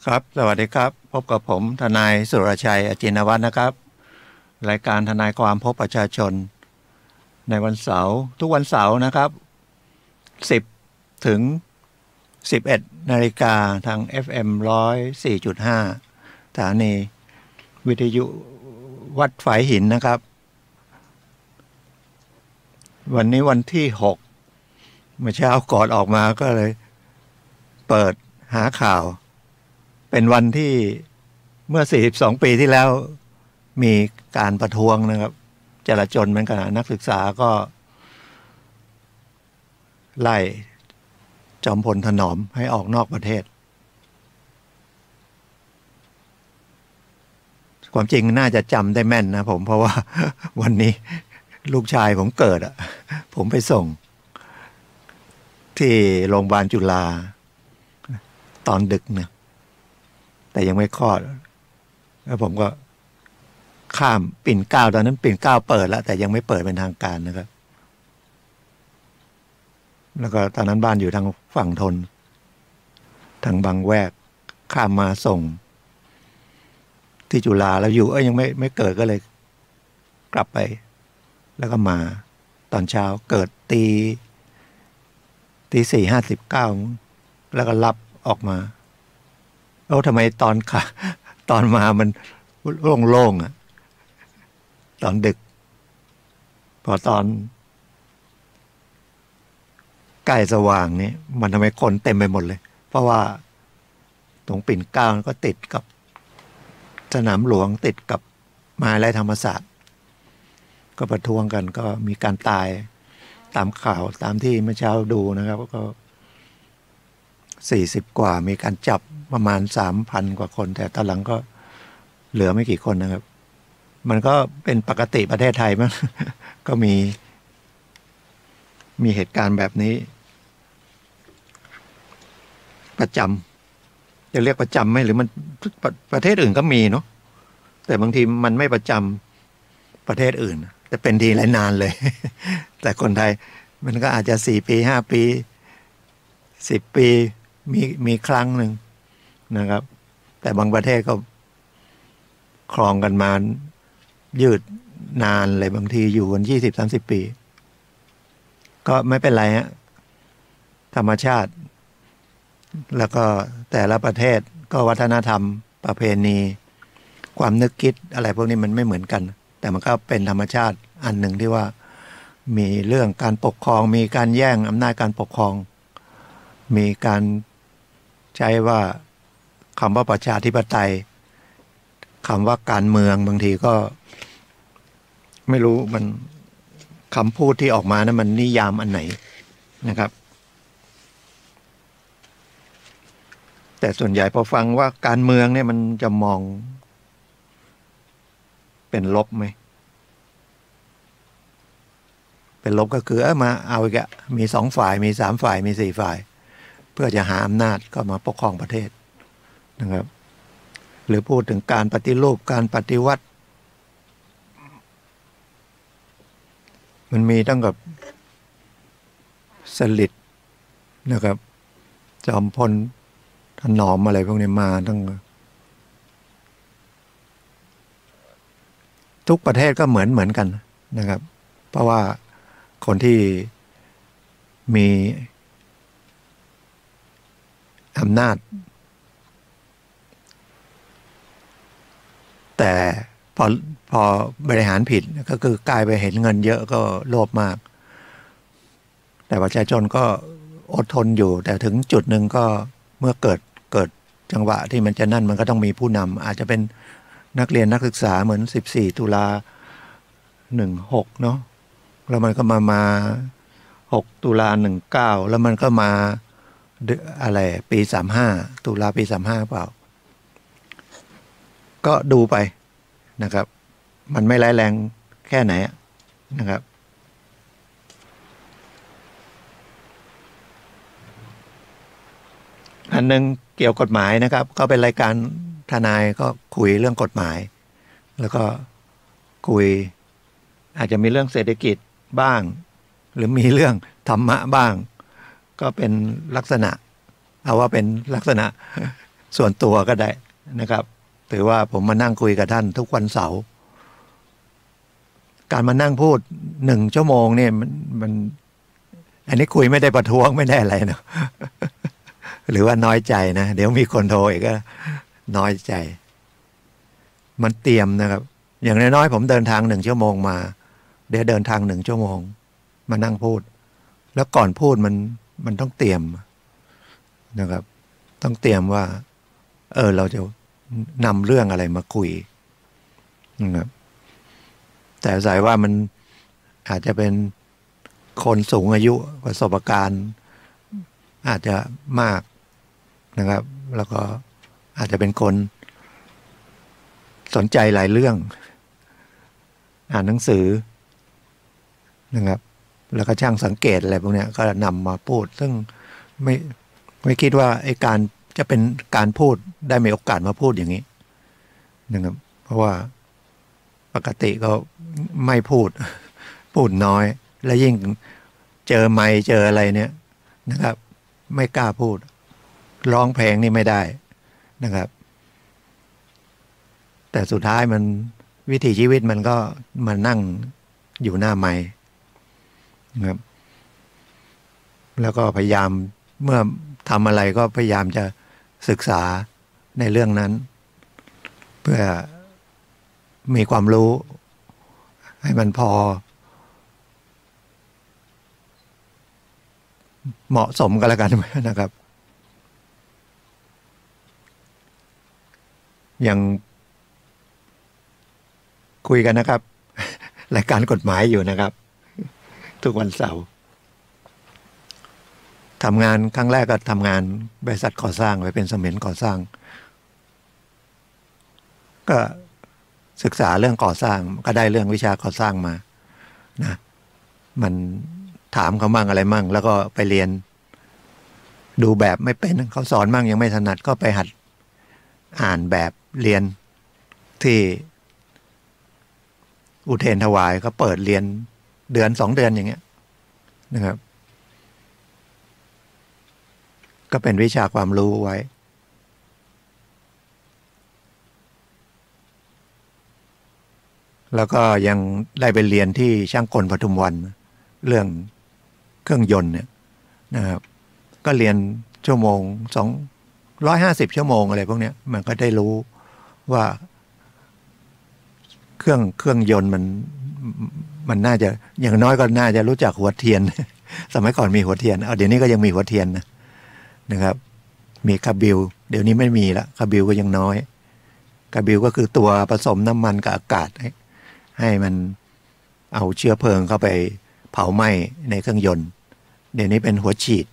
ครับสวัสดีครับพบกับผมทนายสุรชัยอจินวัฒน์นะครับรายการทนายความพบประชาชนในวันเสาร์ทุกวันเสาร์นะครับ10ถึง11 นาฬิกาทาง FM 104.5สถานีวิทยุวัดฝายหินนะครับวันนี้วันที่6เมื่อเช้าก่อนออกมาก็เลยเปิดหาข่าวเป็นวันที่เมื่อ42 ปีที่แล้วมีการประท้วงนะครับจลาจลเหมือนกันนักศึกษาก็ไล่จอมพลถนอมให้ออกนอกประเทศความจริงน่าจะจำได้แม่นนะผมเพราะว่าวันนี้ลูกชายผมเกิดผมไปส่งที่โรงพยาบาลจุฬาตอนดึกเนี่ยแต่ยังไม่คลอดแล้วผมก็ข้ามปิ่นเกล้าตอนนั้นปิ่นเกล้าเปิดแล้วแต่ยังไม่เปิดเป็นทางการนะครับแล้วก็ตอนนั้นบ้านอยู่ทางฝั่งทนทางบางแวกข้ามมาส่งที่จุฬาแล้วอยู่ยังไม่เกิดก็เลยกลับไปแล้วก็มาตอนเช้าเกิดตี 4:59แล้วก็รับออกมาทำไมตอนมามันโล่งๆตอนดึกพอตอนใกล้สว่างนี่มันทำไมคนเต็มไปหมดเลยเพราะว่าตรงปิ่นเกล้าก็ติดกับสนามหลวงติดกับมหาวิทยาลัยธรรมศาสตร์ก็ประท้วงกันก็มีการตายตามข่าวตามที่เมื่อเช้าดูนะครับก็40 กว่ามีการจับประมาณ 3,000 กว่าคนแต่ตอนหลังก็เหลือไม่กี่คนนะครับมันก็เป็นปกติประเทศไทยมั้ง ก็มีเหตุการณ์แบบนี้ประจำจะเรียกประจำไหมหรือมันประเทศอื่นก็มีเนาะแต่บางทีมันไม่ประจำประเทศอื่นแต่เป็นทีหลายนานเลย แต่คนไทยมันก็อาจจะ4 ปี5 ปี10 ปีมีครั้งหนึ่งนะครับแต่บางประเทศก็ครองกันมายืดนานเลยบางทีอยู่กัน20-30 ปีก็ไม่เป็นไรฮะธรรมชาติแล้วก็แต่ละประเทศก็วัฒนธรรมประเพณีความนึกคิดอะไรพวกนี้มันไม่เหมือนกันแต่มันก็เป็นธรรมชาติอันหนึ่งที่ว่ามีเรื่องการปกครองมีการแย่งอำนาจการปกครองมีการใช้ว่าคำว่าประชาธิปไตยคำว่าการเมืองบางทีก็ไม่รู้มันคำพูดที่ออกมานะมันนิยามอันไหนนะครับแต่ส่วนใหญ่พอฟังว่าการเมืองเนี่ยมันจะมองเป็นลบไหมเป็นลบก็คือมาเอาอีกอะมี2 ฝ่ายมี3 ฝ่ายมี4 ฝ่ายเพื่อจะหาอำนาจก็มาปกครองประเทศนะครับหรือพูดถึงการปฏิรูปการปฏิวัติมันมีตั้งกับสลิดนะครับจอมพลถนอมอะไรพวกนี้มาตั้งทุกประเทศก็เหมือนกันนะครับเพราะว่าคนที่มีอำนาจแต่พอบริหารผิดก็คือกลายไปเห็นเงินเยอะก็โลภมากแต่ประชาชนก็อดทนอยู่แต่ถึงจุดหนึ่งก็เมื่อเกิดจังหวะที่มันจะนั่นมันก็ต้องมีผู้นำอาจจะเป็นนักเรียนนักศึกษาเหมือน14 ตุลา16เนาะแล้วมันก็มา6 ตุลา19แล้วมันก็มาอะไรปี35ตุลาปี35เปล่าก็ดูไปนะครับมันไม่ร้ายแรงแค่ไหนนะครับอันนึงเกี่ยวกฎหมายนะครับก็เป็นรายการทนายก็คุยเรื่องกฎหมายแล้วก็คุยอาจจะมีเรื่องเศรษฐกิจบ้างหรือมีเรื่องธรรมะบ้างก็เป็นลักษณะเอาว่าเป็นลักษณะ ส่วนตัวก็ได้นะครับถือว่าผมมานั่งคุยกับท่านทุกวันเสาร์การมานั่งพูด1 ชั่วโมงเนี่ยมันอันนี้คุยไม่ได้ประท้วงไม่ได้อะไรเนาะ หรือว่าน้อยใจนะเดี๋ยวมีคนโทรอีกก็น้อยใจ มันเตรียมนะครับ อย่างน้อยๆผมเดินทาง1 ชั่วโมงมาเดี๋ยวเดินทาง1 ชั่วโมงมานั่งพูด แล้วก่อนพูดมันต้องเตรียมนะครับ ต้องเตรียมว่าเราจะนำเรื่องอะไรมาคุยนะครับแต่อาศัยว่ามันอาจจะเป็นคนสูงอายุประสบการณ์อาจจะมากนะครับ แล้วก็อาจจะเป็นคนสนใจหลายเรื่องอ่านหนังสือนะครับแล้วก็ช่างสังเกตอะไรพวกนี้ก็นำมาพูดซึ่งไม่คิดว่าไอ้การจะเป็นการพูดได้มีโอกาสมาพูดอย่างนี้นะครับเพราะว่าปกติก็ไม่พูดพูดน้อยและยิ่งเจอไมค์เจออะไรเนี่ยนะครับไม่กล้าพูดร้องเพลงนี่ไม่ได้นะครับแต่สุดท้ายมันวิถีชีวิตมันก็มานั่งอยู่หน้าไมค์นะครับแล้วก็พยายามเมื่อทำอะไรก็พยายามจะศึกษาในเรื่องนั้นเพื่อมีความรู้ให้มันพอเหมาะสมกันแล้วกันนะครับอย่างคุยกันนะครับ รายการกฎหมายอยู่นะครับทุกวันเสาร์ทำงานครั้งแรกก็ทำงานบริษัทก่อสร้างไปเป็นเสมียนก่อสร้างก็ศึกษาเรื่องก่อสร้างก็ได้เรื่องวิชาก่อสร้างมานะมันถามเขามั่งอะไรมั่งแล้วก็ไปเรียนดูแบบไม่เป็นเขาสอนมั่งยังไม่ถนัดก็ไปหัดอ่านแบบเรียนที่อุเทรนถวายก็เปิดเรียนเดือน2 เดือนอย่างเงี้ยนะครับก็เป็นวิชาความรู้ไว้แล้วก็ยังได้ไปเรียนที่ช่างกลปทุมวันเรื่องเครื่องยนต์เนี่ยนะครับก็เรียนชั่วโมง250 ชั่วโมงอะไรพวกเนี้ยมันก็ได้รู้ว่าเครื่องยนต์มันน่าจะอย่างน้อยก็น่าจะรู้จักหัวเทียน สมัยก่อนมีหัวเทียนเดี๋ยวนี้ก็ยังมีหัวเทียนนะครับมีคาบิลเดี๋ยวนี้ไม่มีละคาบิลก็ยังน้อยคาบิลก็คือตัวผสมน้ำมันกับอากาศให้มันเอาเชื้อเพลิงเข้าไปเผาไหม้ในเครื่องยนต์เดี๋ยวนี้เป็นหัวฉีด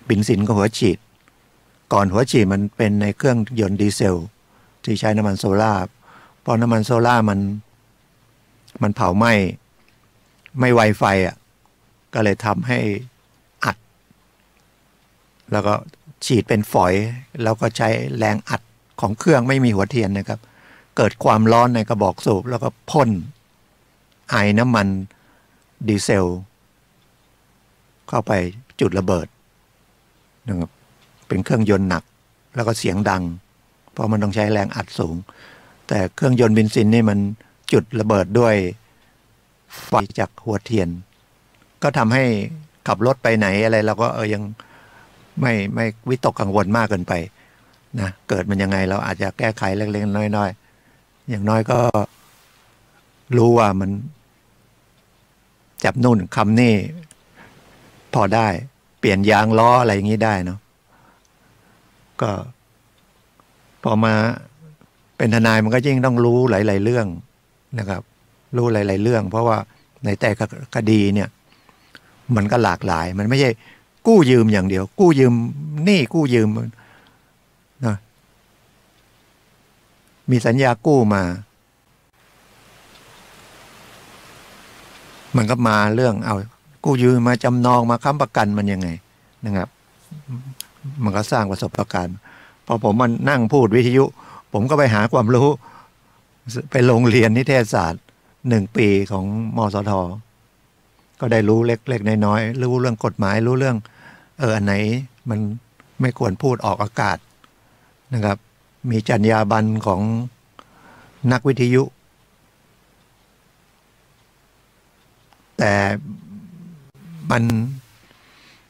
บินซินก็หัวฉีดก่อนหัวฉีดมันเป็นในเครื่องยนต์ดีเซลที่ใช้น้ำมันโซล่าพอน้ำมันโซล่ามันเผาไหม้ไม่ไวไฟก็เลยทำให้อัดแล้วก็ฉีดเป็นฝอยแล้วก็ใช้แรงอัดของเครื่องไม่มีหัวเทียนนะครับเกิดความร้อนในกระบอกสูบแล้วก็พ่นไอน้ำมันดีเซลเข้าไปจุดระเบิดนะครับเป็นเครื่องยนต์หนักแล้วก็เสียงดังเพราะมันต้องใช้แรงอัดสูงแต่เครื่องยนต์เบนซินนี่มันจุดระเบิดด้วยไฟจากหัวเทียนก็ทำให้ขับรถไปไหนอะไรเราก็ยังไม่วิตกกังวลมากเกินไปนะเกิดมันยังไงเราอาจจะแก้ไขเล็กๆน้อยๆอย่างน้อยก็รู้ว่ามันจับนู่นคำนี่พอได้เปลี่ยนยางล้ออะไรอย่างนี้ได้เนาะก็พอมาเป็นทนายมันก็ยิ่งต้องรู้หลายๆเรื่องนะครับรู้หลายๆเรื่องเพราะว่าในแต่คดีเนี่ยมันก็หลากหลายมันไม่ใช่กู้ยืมอย่างเดียวกู้ยืมหนี้กู้ยืมนะมีสัญญากู้มามันก็มาเรื่องเอากู้ยืมมาจำนองมาค้ำประกันมันยังไงนะครับมันก็สร้างประสบการณ์พอผมมันนั่งพูดวิทยุผมก็ไปหาความรู้ไปโรงเรียนนิเทศศาสตร์1 ปีของมสท.ก็ได้รู้เล็กๆน้อยๆรู้เรื่องกฎหมายรู้เรื่องอันไหนมันไม่ควรพูดออกอากาศ นะครับ มีจรรยาบรรณของนักวิทยุ แต่มัน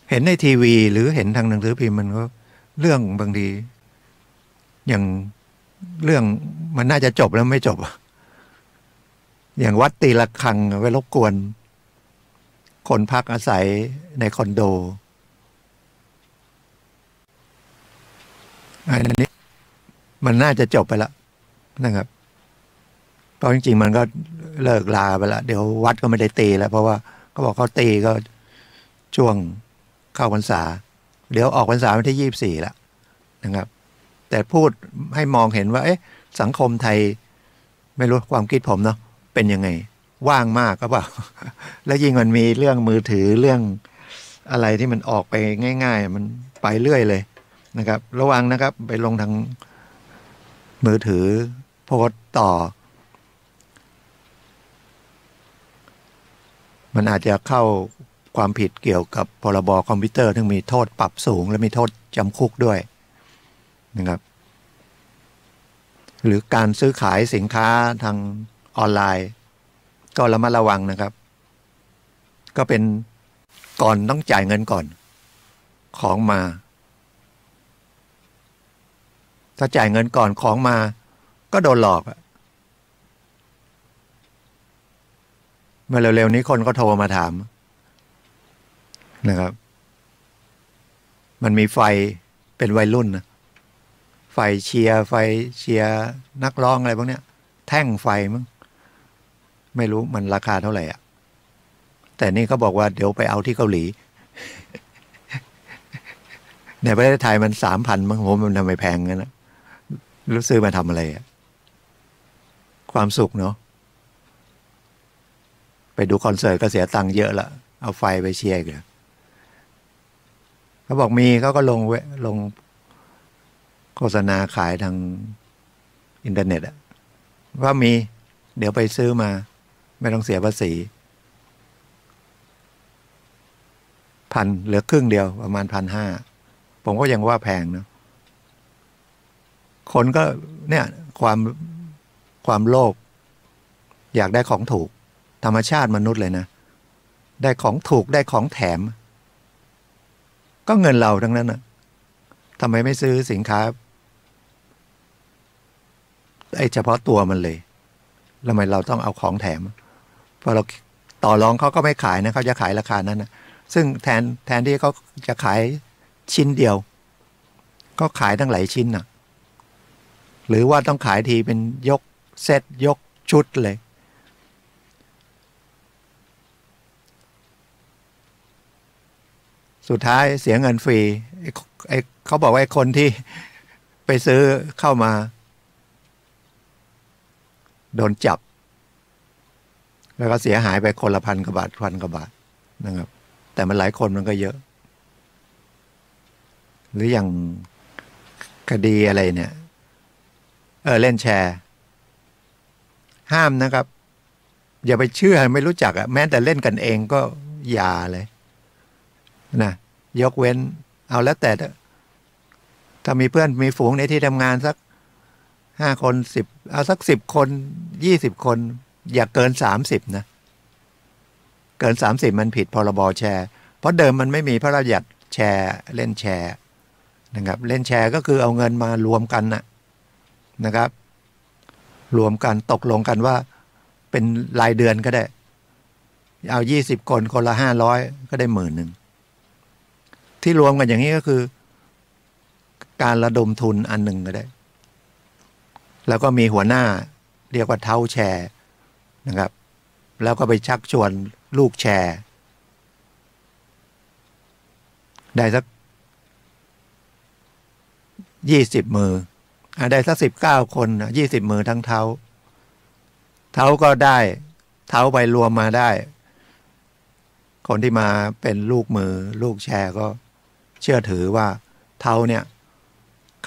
เห็นในทีวี หรือเห็นทางหนังสือพิมพ์มันก็เรื่องบางทีอย่างเรื่องมันน่าจะจบแล้วไม่จบอย่างวัดตีระฆังไปรบกวนคนพักอาศัยในคอนโดอันนี้มันน่าจะจบไปแล้วนะครับเพราะจริงๆมันก็เลิกลาไปแล้วเดี๋ยววัดก็ไม่ได้ตีแล้วเพราะว่าเขาบอกเขาตีก็ช่วงเข้าพรรษาเดี๋ยวออกพรรษาวันที่24แล้วนะครับแต่พูดให้มองเห็นว่าเอ๊ะสังคมไทยไม่รู้ความคิดผมเนาะเป็นยังไงว่างมากก็เปล่า แล้วยิ่งมันมีเรื่องมือถือเรื่องอะไรที่มันออกไปง่ายๆมันไปเรื่อยเลยนะครับระวังนะครับไปลงทางมือถือโพสต์ต่อมันอาจจะเข้าความผิดเกี่ยวกับพรบคอมพิวเตอร์ที่มีโทษปรับสูงและมีโทษจำคุกด้วยนะครับหรือการซื้อขายสินค้าทางออนไลน์ก็ระมัดระวังนะครับก็เป็นก่อนต้องจ่ายเงินก่อนของมาถ้าจ่ายเงินก่อนของมาก็โดนหลอกเมื่อเร็วๆนี้คนก็โทรมาถามนะครับมันมีไฟเป็นวัยรุ่นนะไฟเชียร์นักร้องอะไรพวกเนี้ยแท่งไฟมั้งไม่รู้มันราคาเท่าไหร่อ่ะแต่นี่เขาบอกว่าเดี๋ยวไปเอาที่เกาหลี ในประเทศไทยมัน3,000มั้งผมมันทำไมแพงงั้นนะรู้ซื้อมาทำอะไรอ่ะความสุขเนาะไปดูคอนเสิร์ตก็เสียตังค์เยอะละเอาไฟไปเชียร์กันเขาบอกมีเขาก็ลงโฆษณาขายทางอินเทอร์เน็ตอะว่ามีเดี๋ยวไปซื้อมาไม่ต้องเสียภาษี1,000เหลือครึ่งเดียวประมาณ1,500ผมก็ยังว่าแพงเนาะคนก็เนี่ยความโลภอยากได้ของถูกธรรมชาติมนุษย์เลยนะได้ของถูกได้ของแถมก็เงินเราทั้งนั้นนะทำไมไม่ซื้อสินค้าเฉพาะตัวมันเลยแล้วทำไมเราต้องเอาของแถมพอเราต่อรองเขาก็ไม่ขายนะเขาจะขายราคานั้นนะซึ่งแทนที่เขาจะขายชิ้นเดียวก็ขายทั้งหลายชิ้นนะหรือว่าต้องขายทีเป็นยกเซตยกชุดเลยสุดท้ายเสียเงินฟรีเขาบอกว่าคนที่ไปซื้อเข้ามาโดนจับแล้วก็เสียหายไปคนละ1,000 กว่าบาทนะครับแต่มันหลายคนมันก็เยอะหรืออย่างคดีอะไรเนี่ยเล่นแชร์ห้ามนะครับอย่าไปเชื่อไม่รู้จักอ่ะแม้แต่เล่นกันเองก็อย่าเลยนะยกเว้นเอาแล้วแต่ถ้ามีเพื่อนมีฝูงในที่ทำงานสัก5 คน10เอาสัก10 คน20 คนอย่าเกิน30นะเกิน30มันผิดพรบแชร์เพราะเดิมมันไม่มีพระราชบัญญัติแชร์เล่นแชร์นะครับเล่นแชร์ก็คือเอาเงินมารวมกันนะครับรวมกันตกลงกันว่าเป็นรายเดือนก็ได้เอา20 คนคนละ500ก็ได้10,000ที่รวมกันอย่างนี้ก็คือการระดมทุนอันหนึ่งก็ได้แล้วก็มีหัวหน้าเรียกว่าเท้าแชร์นะครับแล้วก็ไปชักชวนลูกแชร์ได้สัก20 มือได้สัก19 คน20 มือทั้งเท้าก็ได้เท้าไปรวมมาได้คนที่มาเป็นลูกมือลูกแชร์ก็เชื่อถือว่าเท้าเนี่ย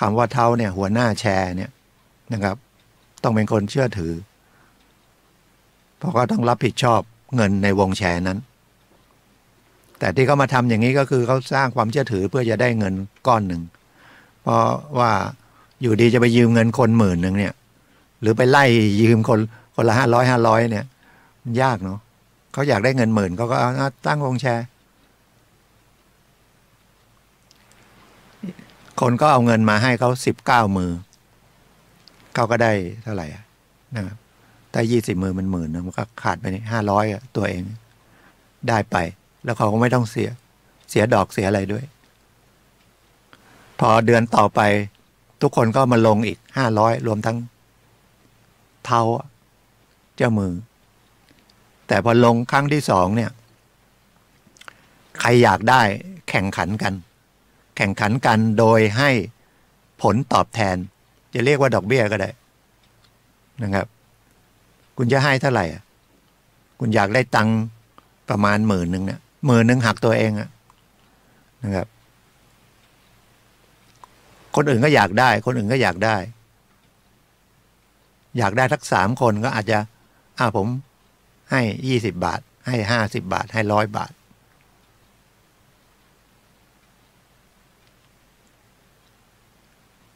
คำว่าเท้าเนี่ยหัวหน้าแชร์เนี่ยนะครับต้องเป็นคนเชื่อถือเพราะก็ต้องรับผิดชอบเงินในวงแชร์นั้นแต่ที่เขามาทำอย่างนี้ก็คือเขาสร้างความเชื่อถือเพื่อจะได้เงินก้อนหนึ่งเพราะว่า อยู่ดีจะไปยืมเงินคน10,000เนี่ยหรือไปไล่ยืมคนละ500เนี่ยมันยากเนาะเขาอยากได้เงิน10,000เขาก็ตั้งวงแชร์คนก็เอาเงินมาให้เขา19 มือเขาก็ได้เท่าไหร่นะครับถ้า20 มือมัน10,000นะมันก็ขาดไปนี่500ตัวเองได้ไปแล้วเขาก็ไม่ต้องเสียดอกเสียอะไรด้วยพอเดือนต่อไปทุกคนก็มาลงอีก500รวมทั้งเท้าเจ้ามือแต่พอลงครั้งที่2เนี่ยใครอยากได้แข่งขันกันโดยให้ผลตอบแทนจะเรียกว่าดอกเบี้ยก็ได้นะครับคุณจะให้เท่าไหร่คุณอยากได้ตังค์ประมาณ10,000เนี่ย10,000หักตัวเองนะครับคนอื่นก็อยากได้คนอื่นก็อยากได้ทัก3 คนก็อาจจะผมให้20 บาทให้50 บาทให้100 บาท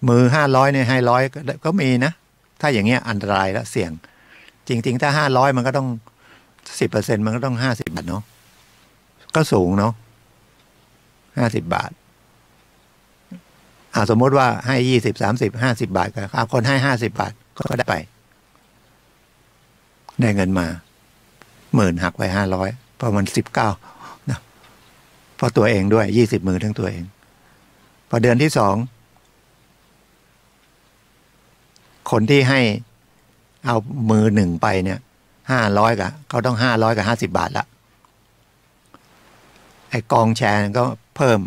มือ500เนี่ยให้100ก็มีนะถ้าอย่างเงี้ยอันตรายแล้วเสี่ยงจริงๆถ้า500มันก็ต้อง10%มันก็ต้อง50 บาทเนาะก็สูงเนาะ50 บาทสมมติว่าให้20 30 50 บาทก็คนให้50 บาทก็ได้ไปได้เงินมา10,000หักไป500เพราะมัน19นะเพราะตัวเองด้วย20 มือทั้งตัวเองพอเดือนที่2คนที่ให้เอามือ1ไปเนี่ย500กับเขาต้อง500กับ50 บาทละไอ้กองแชร์ก็เพิ่ม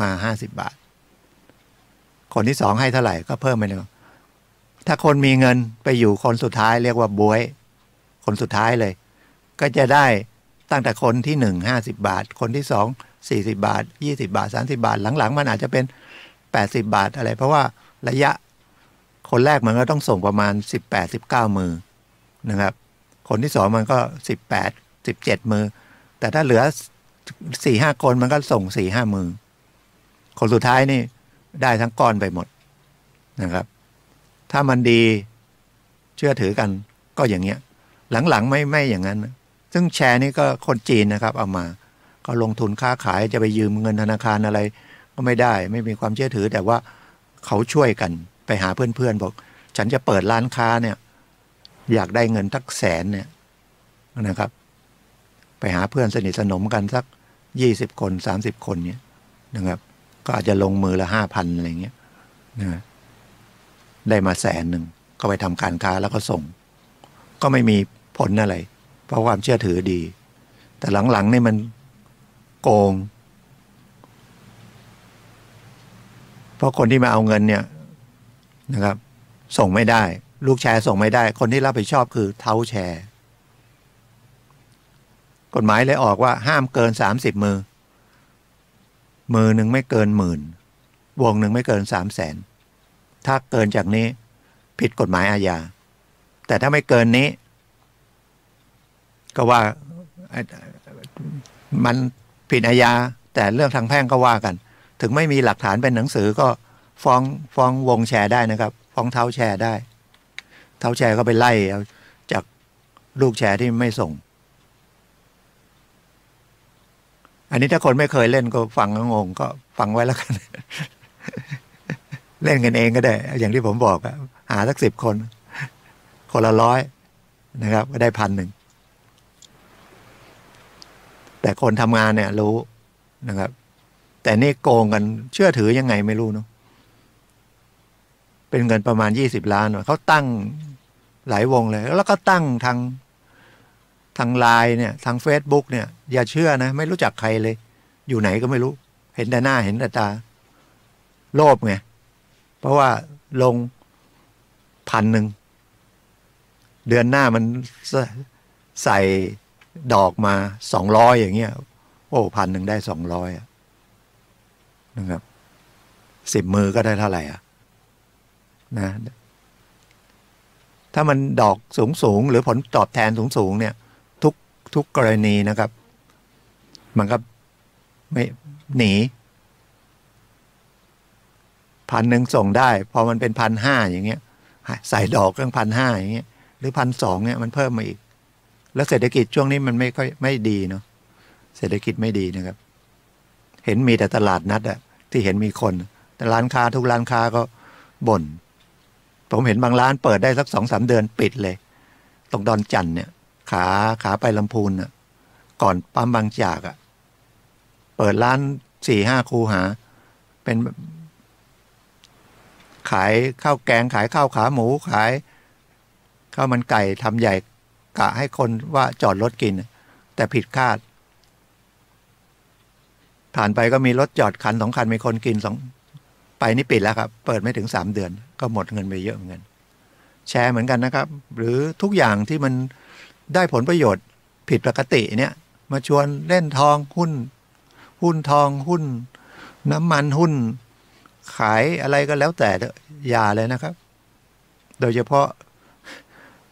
มา50 บาทคนที่2ให้เท่าไหร่ก็เพิ่มไปเลยถ้าคนมีเงินไปอยู่คนสุดท้ายเรียกว่าบ๊วยคนสุดท้ายเลยก็จะได้ตั้งแต่คนที่1 50 บาทคนที่2 40 บาท20 บาท30 บาทหลังๆมันอาจจะเป็น80 บาทอะไรเพราะว่าระยะคนแรกมันก็ต้องส่งประมาณ18-19 มือนะครับคนที่2มันก็18-17 มือแต่ถ้าเหลือ4-5 คนมันก็ส่ง4-5 มือคนสุดท้ายนี่ได้ทั้งก้อนไปหมดนะครับถ้ามันดีเชื่อถือกันก็อย่างเงี้ยหลังๆไม่อย่างนั้นซึ่งแชร์นี่ก็คนจีนนะครับเอามาก็ลงทุนค้าขายจะไปยืมเงินธนาคารอะไรก็ไม่ได้ไม่มีความเชื่อถือแต่ว่าเขาช่วยกันไปหาเพื่อนๆบอกฉันจะเปิดร้านค้าเนี่ยอยากได้เงินสัก100,000เนี่ยนะครับไปหาเพื่อนสนิทสนมกันสัก20 คน30 คนเนี่ยนะครับก็อาจจะลงมือละ5,000อะไรเงี้ยนะได้มา100,000ก็ไปทำการค้าแล้วก็ส่งก็ไม่มีผลอะไรเพราะความเชื่อถือดีแต่หลังๆนี่มันโกงเพราะคนที่มาเอาเงินเนี่ยนะครับส่งไม่ได้ลูกแชร์ส่งไม่ได้คนที่รับผิดชอบคือเท้าแชร์กฎหมายเลยออกว่าห้ามเกิน30 มือหนึ่งไม่เกิน10,000วงหนึ่งไม่เกิน300,000ถ้าเกินจากนี้ผิดกฎหมายอาญาแต่ถ้าไม่เกินนี้ก็ว่ามันผิดอาญาแต่เรื่องทางแพ่งก็ว่ากันถึงไม่มีหลักฐานเป็นหนังสือก็ฟ้องวงแชร์ได้นะครับฟ้องเท้าแชร์ได้เท้าแชร์ก็ไปไล่เอาจากลูกแชร์ที่ไม่ส่งอันนี้ถ้าคนไม่เคยเล่นก็ฟังงงก็ฟังไว้แล้วกัน เล่นกันเองก็ได้อย่างที่ผมบอกหาสัก10 คนคนละ100นะครับก็ได้1,000แต่คนทำงานเนี่ยรู้นะครับแต่นี่โกงกันเชื่อถือยังไงไม่รู้เนาะเป็นเงินประมาณ20 ล้านเขาตั้งหลายวงเลยแล้วก็ตั้งทางไลน์เนี่ยทาง Facebook เนี่ยอย่าเชื่อนะไม่รู้จักใครเลยอยู่ไหนก็ไม่รู้เห็นแต่หน้าเห็นแต่ตาโลภไงเพราะว่าลง1,000เดือนหน้ามันใส่ดอกมา200อย่างเงี้ยโอ้1,000ได้200นะครับ10 มือก็ได้เท่าไหร่นะถ้ามันดอกสูงหรือผลตอบแทนสูงเนี่ยทุกกรณีนะครับมันก็ไม่หนี 1,000ส่งได้พอมันเป็น1,500อย่างเงี้ยใส่ดอกเรื่อง1,500อย่างเงี้ยหรือ1,200เนี่ยมันเพิ่มมาอีกแล้วเศรษฐกิจช่วงนี้มันไม่ค่อยไม่ดีเนาะเศรษฐกิจไม่ดีนะครับเห็นมีแต่ตลาดนัดอะที่เห็นมีคนแต่ร้านค้าทุกร้านค้าก็บ่นผมเห็นบางร้านเปิดได้สัก2-3 เดือนปิดเลยตรงดอนจันเนี่ยขาไปลำพูนอะก่อนปั๊มบางจากอะเปิดร้าน4-5 คูหาเป็นขายข้าวแกงขายข้าวขาหมูขายข้าวมันไก่ทำใหญ่กะให้คนว่าจอดรถกินแต่ผิดคาดผ่านไปก็มีรถจอดคัน2 คันมีคนกินไปนี่ปิดแล้วครับเปิดไม่ถึง3 เดือนก็หมดเงินไปเยอะเหมือนกันแชร์เหมือนกันนะครับหรือทุกอย่างที่มันได้ผลประโยชน์ผิดปกติเนี่ยมาชวนเล่นทองหุ้นทองหุ้นน้ำมันหุ้นขายอะไรก็แล้วแต่อย่าเลยนะครับโดยเฉพาะ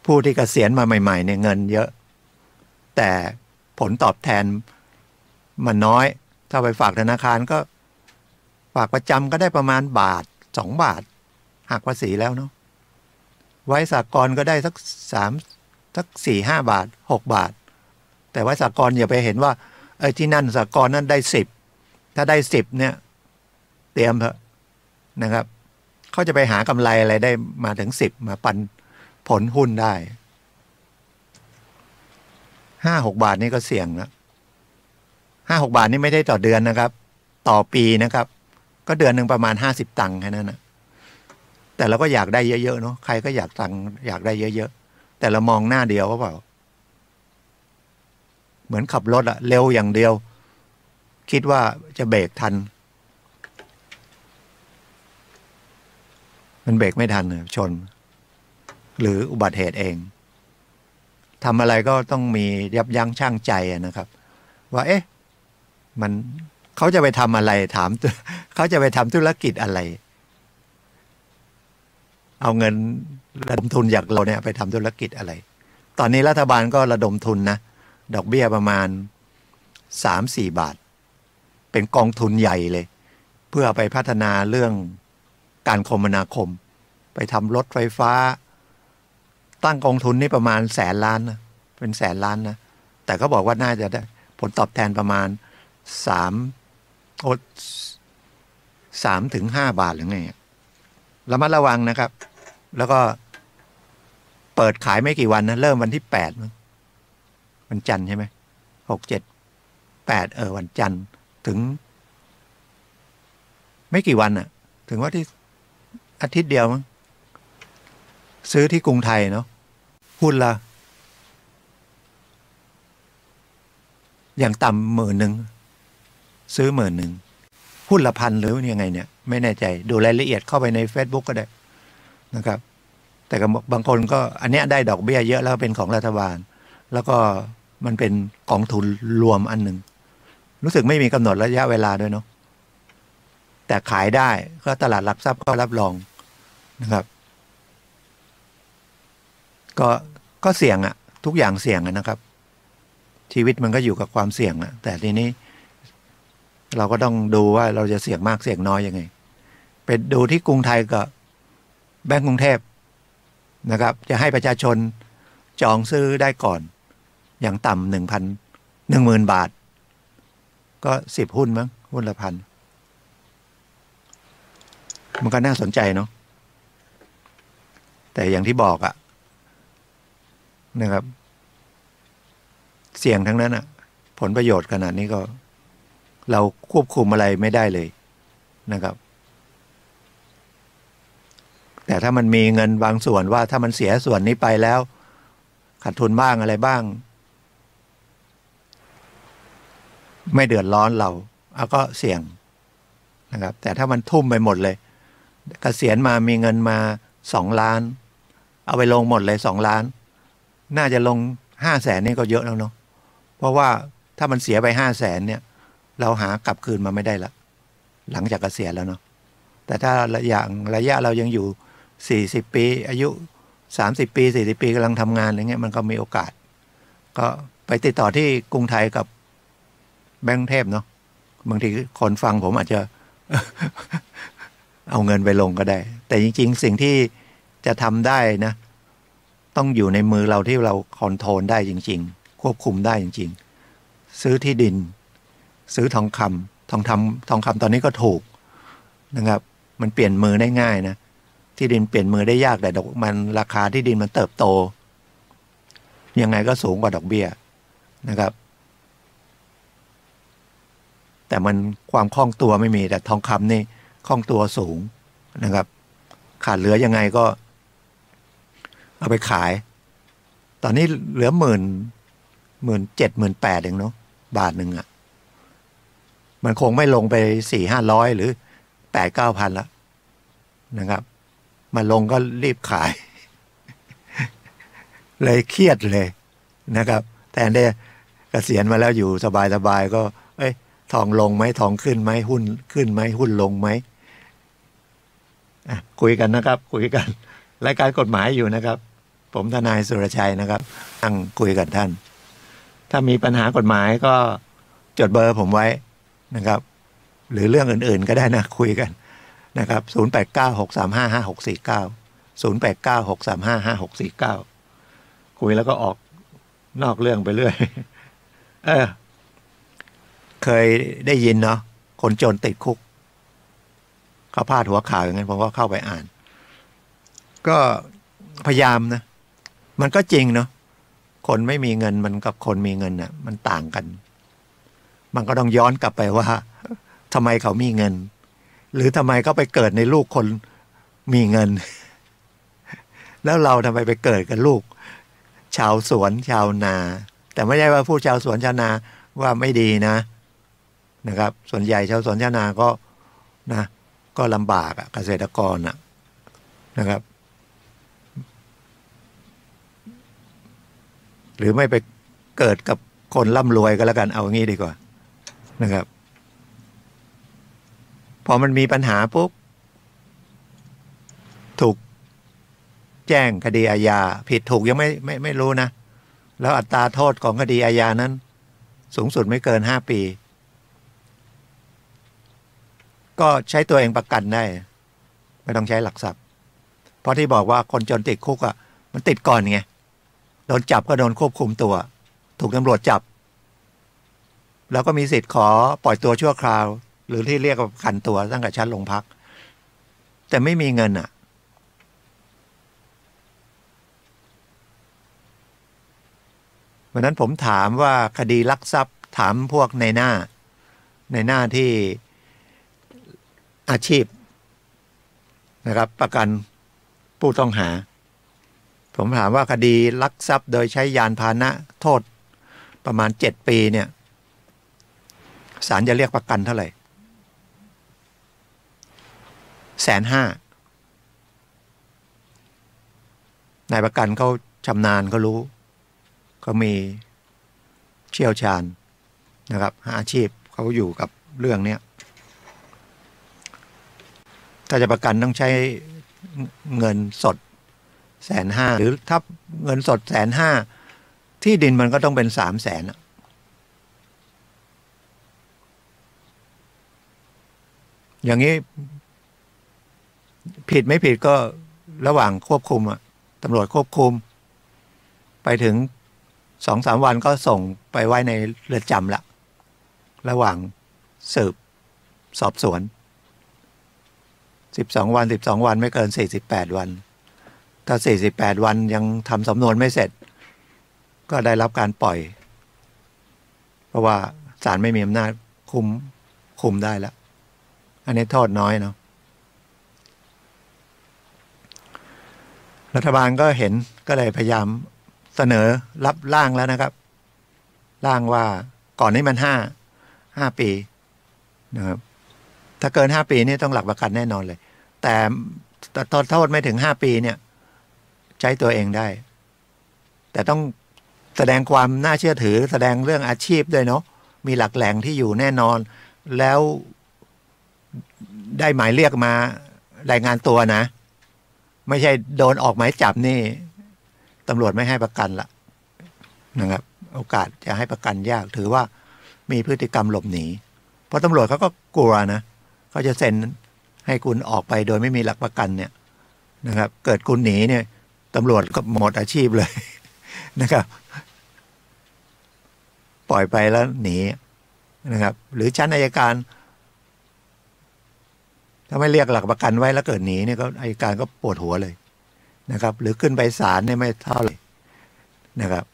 ผู้ที่เกษียณมาใหม่ๆเนี่ยเงินเยอะแต่ผลตอบแทนมันน้อยถ้าไปฝากธนาคารก็ฝากประจำก็ได้ประมาณ1-2 บาทหักภาษีแล้วเนาะไว้สหกรณ์ก็ได้สัก4-5 บาท6 บาทแต่ไว้สหกรณ์อย่าไปเห็นว่าที่นั่นสหกรณ์นั้นได้10ถ้าได้10เนี่ยเตรียมเถอะนะครับเขาจะไปหากำไรอะไรได้มาถึง10มาปันผลหุ้นได้5-6 บาทนี่ก็เสี่ยงแล้ว5-6 บาทนี่ไม่ได้ต่อเดือนนะครับต่อปีนะครับก็เดือนหนึ่งประมาณ50 ตังค์แค่นั้นนะแต่เราก็อยากได้เยอะๆเนาะใครก็อยากได้เยอะๆแต่เรามองหน้าเดียวก็เปล่าเหมือนขับรถอะเร็วอย่างเดียวคิดว่าจะเบรกทันมันเบรกไม่ทันชนหรืออุบัติเหตุเองทำอะไรก็ต้องมียับยั้งชั่งใจนะครับว่ามันเขาจะไปทำอะไรถามเขาจะไปทำธุรกิจอะไรเอาเงินระดมทุนจากเราเนี่ยไปทำธุรกิจอะไรตอนนี้รัฐบาลก็ระดมทุนนะดอกเบี้ยประมาณ3-4 บาทเป็นกองทุนใหญ่เลยเพื่อไปพัฒนาเรื่องการคมนาคมไปทำรถไฟฟ้าตั้งกองทุนนี่ประมาณ100,000,000,000นะเป็น100,000,000,000นะแต่เขาบอกว่าน่าจะได้ผลตอบแทนประมาณ3-5 บาทหรือไงระมัดระวังนะครับแล้วก็เปิดขายไม่กี่วันนะเริ่มวันที่8มั้งวันจันทร์ใช่ไหม6-7-8วันจันทร์ถึงไม่กี่วันถึงว่าที่อาทิตย์เดียวมั้งซื้อที่กรุงไทยเนาะหุ้นละอย่างต่ำ10,000ซื้อ10,000หุ้นละ1,000หรือยังไงเนี่ยไม่แน่ใจดูรายละเอียดเข้าไปใน Facebook ก็ได้นะครับแต่บางคนก็อันเนี้ยได้ดอกเบี้ยเยอะแล้วเป็นของรัฐบาลแล้วก็มันเป็นกองทุนรวมอันหนึ่งรู้สึกไม่มีกำหนดระยะเวลาด้วยเนาะแต่ขายได้ก็ตลาดหลักทรัพย์ก็รับรองนะครับก็เสี่ยงทุกอย่างเสี่ยงนะครับชีวิตมันก็อยู่กับความเสี่ยงแต่ทีนี้เราก็ต้องดูว่าเราจะเสี่ยงมากเสี่ยงน้อยยังไงไปดูที่กรุงไทยกับแบงก์กรุงเทพนะครับจะให้ประชาชนจองซื้อได้ก่อนอย่างต่ำ10,000 บาทก็10 หุ้นมั้งหุ้นละ1,000มันก็น่าสนใจเนาะแต่อย่างที่บอกนะครับเสี่ยงทั้งนั้นผลประโยชน์ขนาดนี้ก็เราควบคุมอะไรไม่ได้เลยนะครับแต่ถ้ามันมีเงินบางส่วนว่าถ้ามันเสียส่วนนี้ไปแล้วขาดทุนบ้างอะไรบ้างไม่เดือดร้อนเราก็เสี่ยงนะครับแต่ถ้ามันทุ่มไปหมดเลยเกษียณมามีเงินมา2 ล้านเอาไปลงหมดเลย2 ล้านน่าจะลง500,000นี่ก็เยอะแล้วเนาะเพราะว่าถ้ามันเสียไป500,000เนี่ยเราหากลับคืนมาไม่ได้ละหลังจากเกษียณแล้วเนาะแต่ถ้าระยะเรายังอยู่40 ปีอายุ30 ปี40 ปีกำลังทำงานอะไรเงี้ยมันก็มีโอกาสก็ไปติดต่อที่กรุงไทยกับแบงก์เทพเนาะบางทีคนฟังผมอาจจะ เอาเงินไปลงก็ได้ แต่จริงๆสิ่งที่จะทำได้นะต้องอยู่ในมือเราที่เราคอนโทรลได้จริงๆควบคุมได้จริงๆซื้อที่ดินซื้อทองคำทองคำตอนนี้ก็ถูกนะครับมันเปลี่ยนมือได้ง่ายนะที่ดินเปลี่ยนมือได้ยากแต่ดอกมันราคาที่ดินมันเติบโตยังไงก็สูงกว่าดอกเบี้ยนะครับแต่มันความคล่องตัวไม่มีแต่ทองคำนี่คล่องตัวสูงนะครับขาดเหลือยังไงก็เอาไปขายตอนนี้เหลือ17,000 18,000เองเนาะบาทหนึ่งอ่ะมันคงไม่ลงไป400-500หรือ8-9 พันละนะครับมาลงก็รีบขาย เลยเครียดเลยนะครับแทนได้เกษียณมาแล้วอยู่สบายๆก็ทองลงไหมทองขึ้นไหมหุ้นขึ้นไหมหุ้นลงไหมคุยกันนะครับคุยกันรายการกฎหมายอยู่นะครับผมทนายสุรชัยนะครับนั่งคุยกับท่านถ้ามีปัญหากฎหมายก็จดเบอร์ผมไว้นะครับหรือเรื่องอื่นๆก็ได้นะคุยกันนะครับ0896355649 คุยแล้วก็ออกนอกเรื่องไปเรื่อยเคยได้ยินเนาะคนจนติดคุกเขาพาดหัวข่าวอย่างนั้นผมก็เข้าไปอ่านก็พยายามนะมันก็จริงเนาะคนไม่มีเงินมันกับคนมีเงินน่ะมันต่างกันมันก็ต้องย้อนกลับไปว่าทำไมเขามีเงินหรือทำไมเขาไปเกิดในลูกคนมีเงินแล้วเราทำไมไปเกิดกับลูกชาวสวนชาวนาแต่ไม่ใช่ว่าผู้ชาวสวนชาวนาว่าไม่ดีนะครับส่วนใหญ่ชาวสวนชาวนาก็นะก็ลำบากเกษตรกรนะครับหรือไม่ไปเกิดกับคนร่ำรวยก็แล้วกันเอางี้ดีกว่านะครับพอมันมีปัญหาปุ๊บถูกแจ้งคดีอาญาผิดถูกยังไม่รู้นะแล้วอัตราโทษของคดีอาญานั้นสูงสุดไม่เกิน5 ปีก็ใช้ตัวเองประกันได้ไม่ต้องใช้หลักทรัพย์เพราะที่บอกว่าคนจนติดคุกมันติดก่อนไงโดนจับก็โดนควบคุมตัวถูกตำรวจจับแล้วก็มีสิทธิ์ขอปล่อยตัวชั่วคราวหรือที่เรียกว่าประกันตัวตั้งแต่ชั้นโรงพักแต่ไม่มีเงินวันนั้นผมถามว่าคดีลักทรัพย์ถามพวกในหน้าที่อาชีพนะครับประกันผู้ต้องหาผมถามว่าคดีลักทรัพย์โดยใช้ยานพาหนะโทษประมาณ7 ปีเนี่ยศาลจะเรียกประกันเท่าไหร่150,000นายประกันเขาชำนาญเขารู้เขามีเชี่ยวชาญนะครับอาชีพเขาอยู่กับเรื่องเนี้ยถ้าจะประกันต้องใช้เงินสด150,000หรือถ้าเงินสด150,000ที่ดินมันก็ต้องเป็น300,000อย่างนี้ผิดไม่ผิดก็ระหว่างควบคุมตำรวจควบคุมไปถึง2-3 วันก็ส่งไปไว้ในเรือนจำละระหว่างสืบสอบสวน12 วันไม่เกิน48 วันถ้า48 วันยังทำสำนวนไม่เสร็จก็ได้รับการปล่อยเพราะว่าศาลไม่มีอำนาจคุมได้แล้วอันนี้โทษน้อยเนาะรัฐบาลก็เห็นก็เลยพยายามเสนอรับร่างแล้วนะครับร่างว่าก่อนนี้มัน5 ปีนะครับถ้าเกิน5 ปีนี่ต้องหลักประกันแน่นอนเลยแต่โทษไม่ถึง5 ปีเนี่ยใช้ตัวเองได้แต่ต้องแสดงความน่าเชื่อถือแสดงเรื่องอาชีพด้วยเนาะมีหลักแหล่งที่อยู่แน่นอนแล้วได้หมายเรียกมารายงานตัวนะไม่ใช่โดนออกหมายจับนี่ตำรวจไม่ให้ประกันละนะครับโอกาสจะให้ประกันยากถือว่ามีพฤติกรรมหลบหนีเพราะตำรวจเขาก็กลัวนะเขาจะเซ็น ให้คุณออกไปโดยไม่มีหลักประกันเนี่ยนะครับ เกิดคุณหนีเนี่ยตำรวจก็หมดอาชีพเลยนะครับ ปล่อยไปแล้วหนีนะครับ หรือชั้นอัยการถ้าไม่เรียกหลักประกันไว้แล้วเกิดหนีเนี่ยก็อัยการก็ปวดหัวเลยนะครับ หรือขึ้นไปศาลเนี่ยไม่เท่าไหร่นะครับ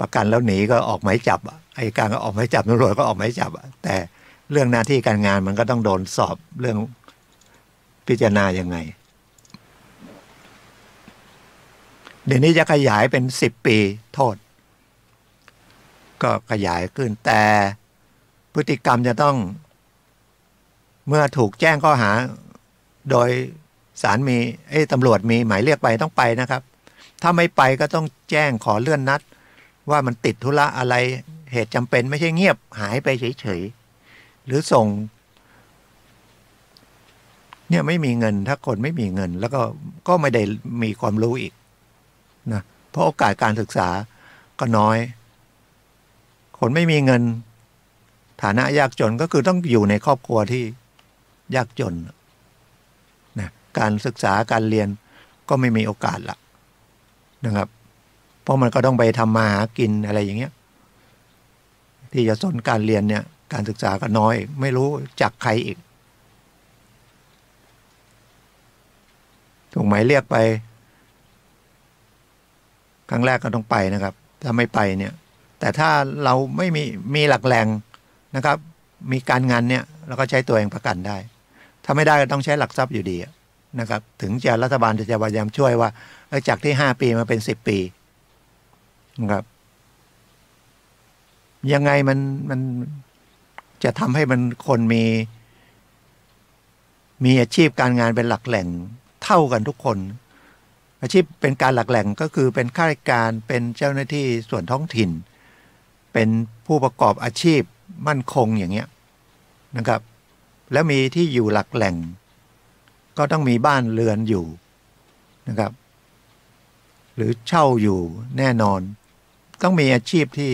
ประกันแล้วหนีก็ออกหมายจับอัยการก็ออกหมายจับตำรวจก็ออกหมายจับแต่เรื่องหน้าที่การงานมันก็ต้องโดนสอบเรื่องพิจารณายังไงเดี๋ยวนี้จะขยายเป็น10 ปีโทษก็ขยายขึ้นแต่พฤติกรรมจะต้องเมื่อถูกแจ้งข้อหาโดยศาลมีตำรวจมีหมายเรียกไปต้องไปนะครับถ้าไม่ไปก็ต้องแจ้งขอเลื่อนนัดว่ามันติดธุระอะไรเหตุจำเป็นไม่ใช่เงียบหายไปเฉยๆหรือส่งเนี่ยไม่มีเงินถ้าคนไม่มีเงินแล้วก็ไม่ได้มีความรู้อีกนะเพราะโอกาสการศึกษาก็น้อยคนไม่มีเงินฐานะยากจนก็คือต้องอยู่ในครอบครัวที่ยากจนนะการศึกษาการเรียนก็ไม่มีโอกาสละนะครับเพราะมันก็ต้องไปทำมาหากินอะไรอย่างเงี้ยที่จะสนการเรียนเนี่ยการศึกษาก็น้อยไม่รู้จักใครอีกถูกหมายเรียกไปครั้งแรกก็ต้องไปนะครับถ้าไม่ไปเนี่ยแต่ถ้าเราไม่มีหลักแหล่งนะครับมีการงานเนี่ยเราก็ใช้ตัวเองประกันได้ถ้าไม่ได้ก็ต้องใช้หลักทรัพย์อยู่ดีนะครับถึงจะรัฐบาลจะพยายามช่วยว่าจากที่5 ปีมาเป็น10 ปีนะครับยังไงมันจะทำให้มันคนมีอาชีพการงานเป็นหลักแหล่งเท่ากันทุกคนอาชีพเป็นการหลักแหล่งก็คือเป็นข้าราชการเป็นเจ้าหน้าที่ส่วนท้องถิ่นเป็นผู้ประกอบอาชีพมั่นคงอย่างเงี้ยนะครับแล้วมีที่อยู่หลักแหล่งก็ต้องมีบ้านเรือนอยู่นะครับหรือเช่าอยู่แน่นอนต้องมีอาชีพที่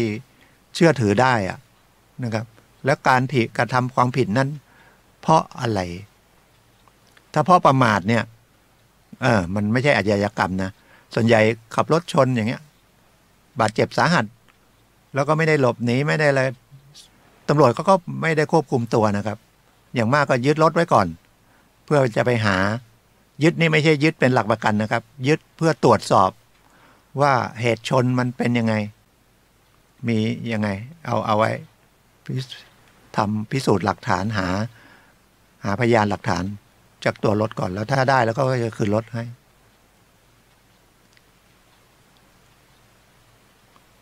เชื่อถือได้นะครับแล้วการกระทำความผิดนั้นเพราะอะไรถ้าเพราะประมาทเนี่ยมันไม่ใช่อาชญากรรมนะส่วนใหญ่ขับรถชนอย่างเงี้ยบาดเจ็บสาหัสแล้วก็ไม่ได้หลบหนีไม่ได้อะไรตำรวจก็ไม่ได้ควบคุมตัวนะครับอย่างมากก็ยึดรถไว้ก่อนเพื่อจะไปหายึดนี่ไม่ใช่ยึดเป็นหลักประกันนะครับยึดเพื่อตรวจสอบว่าเหตุชนมันเป็นยังไงมียังไงเอาไว้ทำพิสูจน์หลักฐานหาพยานหลักฐานจากตัวรถก่อนแล้วถ้าได้แล้วก็จะคืนรถให้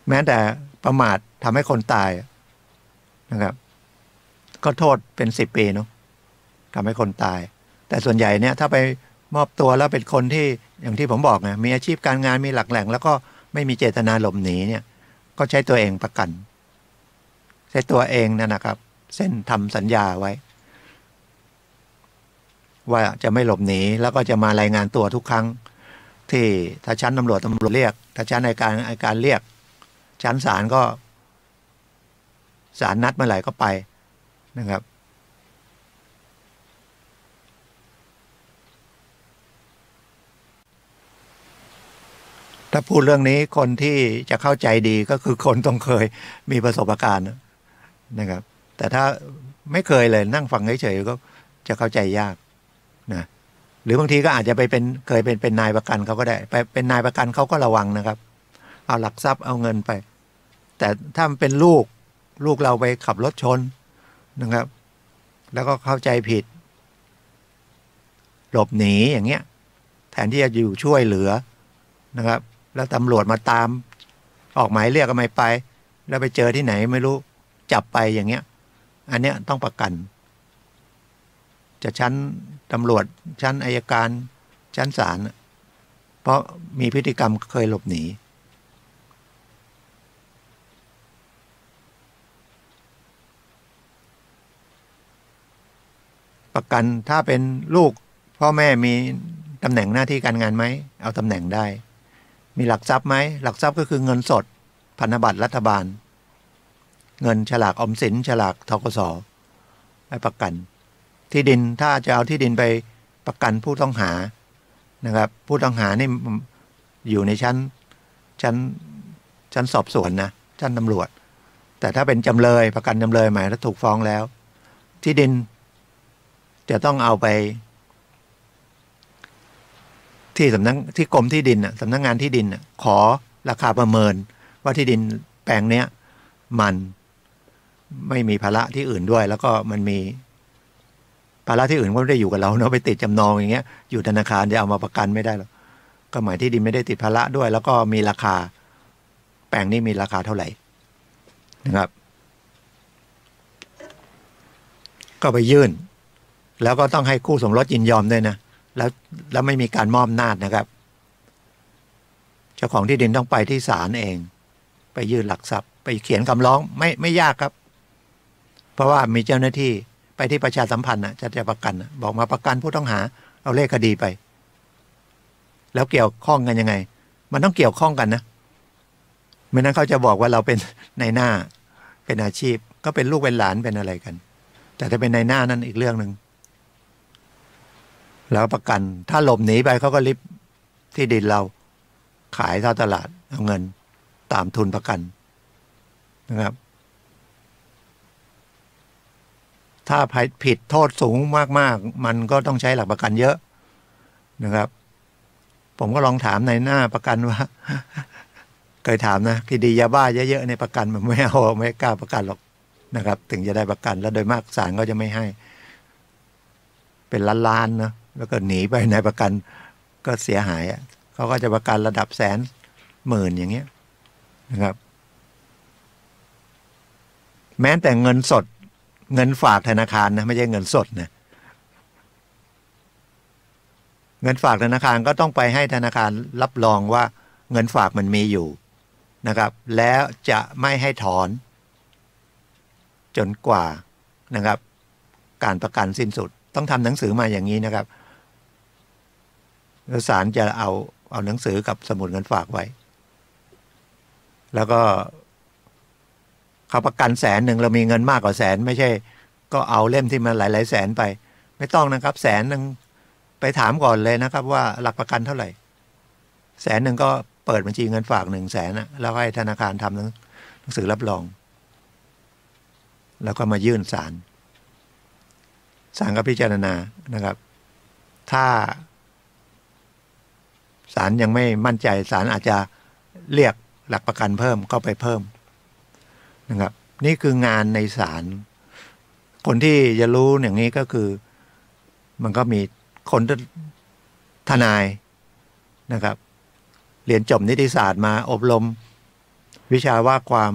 แม้แต่ประมาททำให้คนตายนะครับก็โทษเป็น10 ปีเนาะทำให้คนตายแต่ส่วนใหญ่เนี่ยถ้าไปมอบตัวแล้วเป็นคนที่อย่างที่ผมบอกไงมีอาชีพการงานมีหลักแหล่งแล้วก็ไม่มีเจตนาหลบหนีเนี่ยก็ใช้ตัวเองประกันใช้ตัวเองนั่นนะครับเส้นทำสัญญาไว้ว่าจะไม่หลบหนีแล้วก็จะมารายงานตัวทุกครั้งที่ถ้าชั้นตำรวจเรียกถ้าชั้นอัยการเรียกชั้นศาลก็ศาลนัดเมื่อไหร่ก็ไปนะครับถ้าพูดเรื่องนี้คนที่จะเข้าใจดีก็คือคนต้องเคยมีประสบการณ์นะครับแต่ถ้าไม่เคยเลยนั่งฟังเฉยๆก็จะเข้าใจยากนะหรือบางทีก็อาจจะไปเคยเป็นนายประกันเขาก็ได้ไปเป็นนายประกันเขาก็ระวังนะครับเอาหลักทรัพย์เอาเงินไปแต่ถ้ามันเป็นลูกเราไปขับรถชนนะครับแล้วก็เข้าใจผิดหลบหนีอย่างเงี้ยแทนที่จะอยู่ช่วยเหลือนะครับแล้วตำรวจมาตามออกหมายเรียกก็ไม่ไปแล้วไปเจอที่ไหนไม่รู้จับไปอย่างเงี้ยอันเนี้ยต้องประกันจะชั้นตำรวจชั้นอัยการชั้นศาลเพราะมีพฤติกรรมเคยหลบหนีประกันถ้าเป็นลูกพ่อแม่มีตำแหน่งหน้าที่การงานไหมเอาตำแหน่งได้มีหลักทรัพย์ไหมหลักทรัพย์ก็คือเงินสดพันธบัตรรัฐบาลเงินฉลากออมสินฉลากธกสให้ประกัน ที่ดินถ้าจะเอาที่ดินไปประกันผู้ต้องหานะครับ ผู้ต้องหานี่อยู่ในชั้นสอบสวนนะชั้นตำรวจแต่ถ้าเป็นจำเลยประกันจำเลยหมายถ้าถูกฟ้องแล้วที่ดินจะต้องเอาไปที่สำนักที่กรมที่ดินสำนักงานที่ดินขอราคาประเมินว่าที่ดินแปลงเนี้ยมันไม่มีภาระที่อื่นด้วยแล้วก็มันมีภาระที่อื่นก็ไม่ได้อยู่กับเราเนาะไปติดจำนองอย่างเงี้ยอยู่ธนาคารจะเอามาประกันไม่ได้หรอกก็หมายที่ดินไม่ได้ติดภาระด้วย แล้วก็มีราคาแปลงนี้มีราคาเท่าไหร่นะครับก็ไปยื่นแล้วก็ต้องให้คู่สมรสยินยอมด้วยนะแล้วไม่มีการมอบอำนาจนะครับเจ้าของที่ดินต้องไปที่ศาลเองไปยื่นหลักทรัพย์ไปเขียนคำร้องไม่ยากครับเพราะว่ามีเจ้าหน้าที่ไปที่ประชาสัมพันธ์จะประกันบอกมาประกันผู้ต้องหาเอาเลขคดีไปแล้วเกี่ยวข้องกันยังไงมันต้องเกี่ยวข้องกันนะไม่นั้นเขาจะบอกว่าเราเป็นนายหน้าเป็นอาชีพก็เป็นลูกเป็นหลานเป็นอะไรกันแต่ถ้าเป็นนายหน้านั่นอีกเรื่องหนึ่งแล้วประกันถ้าหลบหนีไปเขาก็ริบที่ดินเราขายท่าตลาดเอาเงินตามทุนประกันนะครับถ้าผิดโทษสูงมากๆมันก็ต้องใช้หลักประกันเยอะนะครับผมก็ลองถามในหน้าประกันว่าเคยถามนะคดียาบ้าเยอะๆในประกันมันไม่เอาไม่กล้าประกันหรอกนะครับถึงจะได้ประกันแล้วโดยมากศาลก็จะไม่ให้เป็นล้านๆนะแล้วก็หนีไปในประกันก็เสียหายเขาก็จะประกันระดับแสนหมื่นอย่างเงี้ยนะครับแม้แต่เงินสดเงินฝากธนาคารนะไม่ใช่เงินสดนะเงินฝากธนาคารก็ต้องไปให้ธนาคารรับรองว่าเงินฝากมันมีอยู่นะครับแล้วจะไม่ให้ถอนจนกว่านะครับการประกันสิ้นสุดต้องทำหนังสือมาอย่างนี้นะครับแล้วศาลจะเอาหนังสือกับสมุดเงินฝากไว้แล้วก็เขาประกัน100,000เรามีเงินมากกว่า100,000ไม่ใช่ก็เอาเล่มที่มันหลายๆแสนไปไม่ต้องนะครับ100,000ไปถามก่อนเลยนะครับว่าหลักประกันเท่าไหร่100,000ก็เปิดบัญชีเงินฝาก100,000แล้วให้ธนาคารทำหนังสือรับรองแล้วก็มายื่นศาลก็พิจารณานะครับถ้าศาลยังไม่มั่นใจศาลอาจจะเรียกหลักประกันเพิ่มก็ไปเพิ่มนะครับนี่คืองานในศาลคนที่จะรู้อย่างนี้ก็คือมันก็มีคนทนายนะครับเรียนจบนิติศาสตร์มาอบรมวิชาว่าความ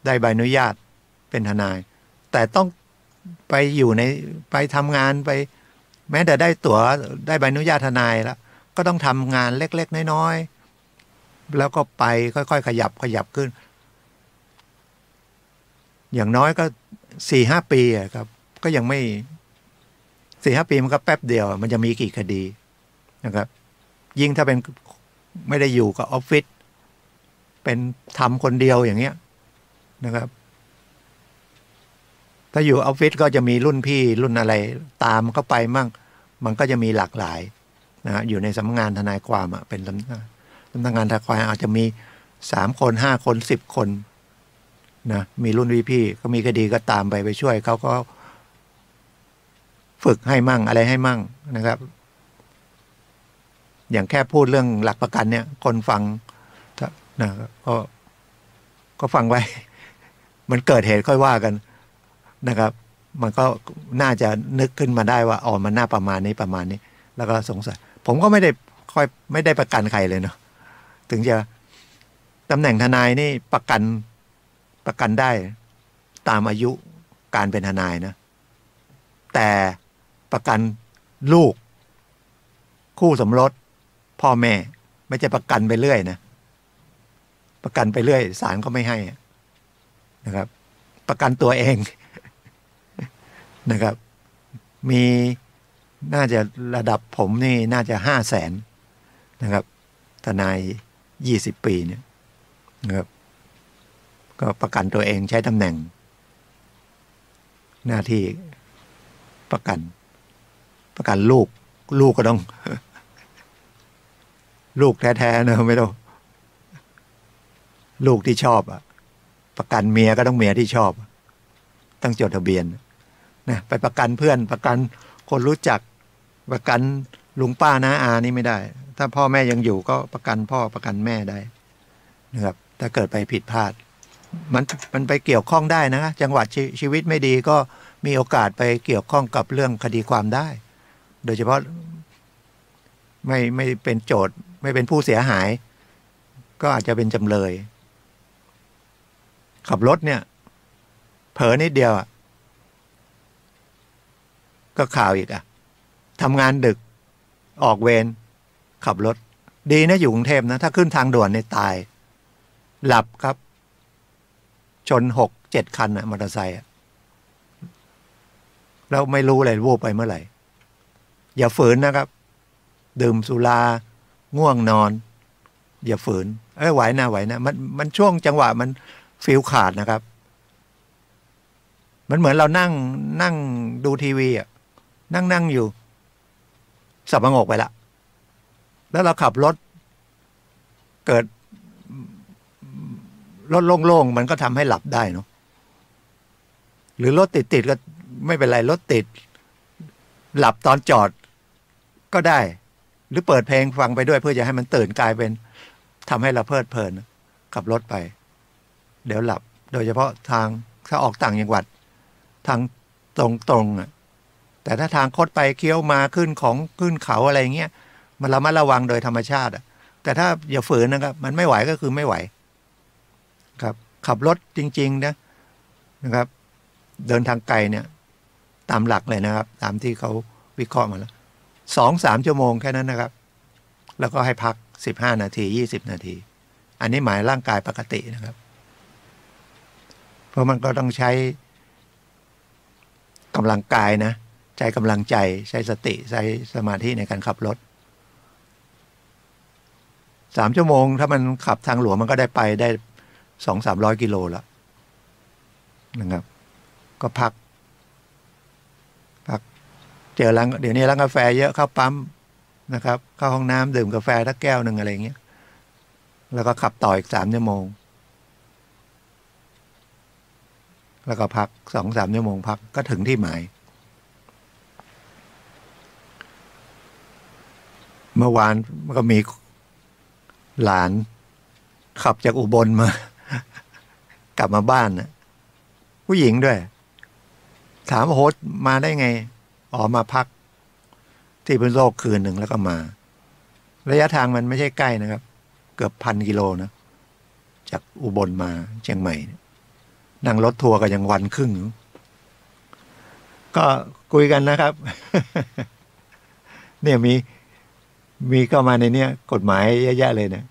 ได้ใบอนุญาตเป็นทนายแต่ต้องไปอยู่ในไปทำงานไปแม้แต่ได้ตั๋วได้ใบอนุญาตทนายแล้วก็ต้องทำงานเล็กๆน้อยๆแล้วก็ไปค่อยๆขยับขึ้นอย่างน้อยก็4-5 ปีครับก็ยังไม่4-5 ปีมันก็แป๊บเดียวมันจะมีกี่คดีนะครับยิ่งถ้าเป็นไม่ได้อยู่กับออฟฟิศเป็นทำคนเดียวอย่างเงี้ยนะครับถ้าอยู่ออฟฟิศก็จะมีรุ่นพี่รุ่นอะไรตามเข้าไปมั่งมันก็จะมีหลากหลายนะอยู่ในสำนักงานทนายความเป็นสำนักงานทนายความอาจจะมี3 คน5 คน10 คนนะมีรุ่นพี่ก็มีคดีก็ตามไปช่วยเขาก็ฝึกให้มั่งอะไรให้มั่งนะครับอย่างแค่พูดเรื่องหลักประกันเนี่ยคนฟังนะก็ฟังไว้มันเกิดเหตุค่อยว่ากันนะครับมันก็น่าจะนึกขึ้นมาได้ว่าอ๋อมันน่าประมาณนี้แล้วก็สงสัยผมก็ไม่ได้ประกันใครเลยเนาะถึงจะตำแหน่งทนายนี่ประกันได้ตามอายุการเป็นทนายนะแต่ประกันลูกคู่สมรสพ่อแม่ไม่จะประกันไปเรื่อยนะประกันไปเรื่อยศาลก็ไม่ให้นะครับประกันตัวเองนะครับมีน่าจะระดับผมนี่น่าจะ500,000นะครับทนาย20 ปีเนี่ยนะครับก็ประกันตัวเองใช้ตำแหน่งหน้าที่ประกัน ประกันลูกก็ต้อง ลูกแท้ๆนะไม่ต้องลูกที่ชอบอะประกันเมียก็ต้องเมียที่ชอบต้องจดทะเบียนนะไปประกันเพื่อนประกันคนรู้จักประกันลุงป้าน้าอานี่ไม่ได้ ถ้าพ่อแม่ยังอยู่ก็ประกันพ่อประกันแม่ได้นะครับถ้าเกิดไปผิดพลาดมันไปเกี่ยวข้องได้นะจังหวัดชีวิตไม่ดีก็มีโอกาสไปเกี่ยวข้องกับเรื่องคดีความได้ โดยเฉพาะไม่เป็นโจทย์ไม่เป็นผู้เสียหาย ก็อาจจะเป็นจำเลยขับรถเนี่ยเผลอนิดเดียวก็ข่าวอีกทำงานดึกออกเวรขับรถดีนะอยู่กรุงเทพนะถ้าขึ้นทางด่วนเนี่ยตายหลับครับชน6-7 คันมอเตอร์ไซค์แล้วไม่รู้เลยวูบไปเมื่อไหร่อย่าฝืนนะครับดื่มสุราง่วงนอนอย่าฝืนไหวนะมันช่วงจังหวะมันฟิลขาดนะครับมันเหมือนเรานั่งดูทีวีนั่งอยู่สับประงกไปละแล้วเราขับรถเกิดรถโล่งๆมันก็ทำให้หลับได้เนาะหรือรถติดก็ไม่เป็นไรรถติดหลับตอนจอดก็ได้หรือเปิดเพลงฟังไปด้วยเพื่อจะให้มันตื่นกลายเป็นทำให้เราเพลิดเพลินขับรถไปเดี๋ยวหลับโดยเฉพาะทางถ้าออกต่างจังหวัดทางตรงแต่ถ้าทางคดไปเคี้ยวมาขึ้นเขาอะไรเงี้ยมันระมัดระวังโดยธรรมชาติแต่ถ้าอย่าฝืนนะครับมันไม่ไหวก็คือไม่ไหวครับขับรถจริงๆนะครับเดินทางไกลเนี่ยตามหลักเลยนะครับตามที่เขาวิเคราะห์มาแล้ว2-3 ชั่วโมงแค่นั้นนะครับแล้วก็ให้พัก15 นาที20 นาทีอันนี้หมายร่างกายปกตินะครับเพราะมันก็ต้องใช้กำลังกายนะใช้กำลังใจใช้สติใช้สมาธิในการขับรถ3 ชั่วโมงถ้ามันขับทางหลวงมันก็ได้ 200-300 กิโลแล้วนะครับก็พักเจอเดี๋ยวนี้ร้านกาแฟเยอะเข้าปั๊มนะครับเข้าห้องน้ำดื่มกาแฟสักแก้วหนึ่งอะไรเงี้ยแล้วก็ขับต่ออีก3 ชั่วโมงแล้วก็พัก2-3 ชั่วโมงพักก็ถึงที่หมายเมื่อวานมันก็มีหลานขับจากอุบลมา กลับมาบ้านนะผู้หญิงด้วยถามว่าโฮสมาได้ไงมาพักที่พิษณุโลกคืนหนึ่งแล้วก็มาระยะทางมันไม่ใช่ใกล้นะครับเกือบ1,000 กิโลนะจากอุบลมาเชียงใหม่นั่งรถทัวร์กันยังวันครึ่งก็คุยกันนะครับ เนี่ยมีเข้ามาในเนี้ยกฎหมายเยอะแยะเลยเนี่ย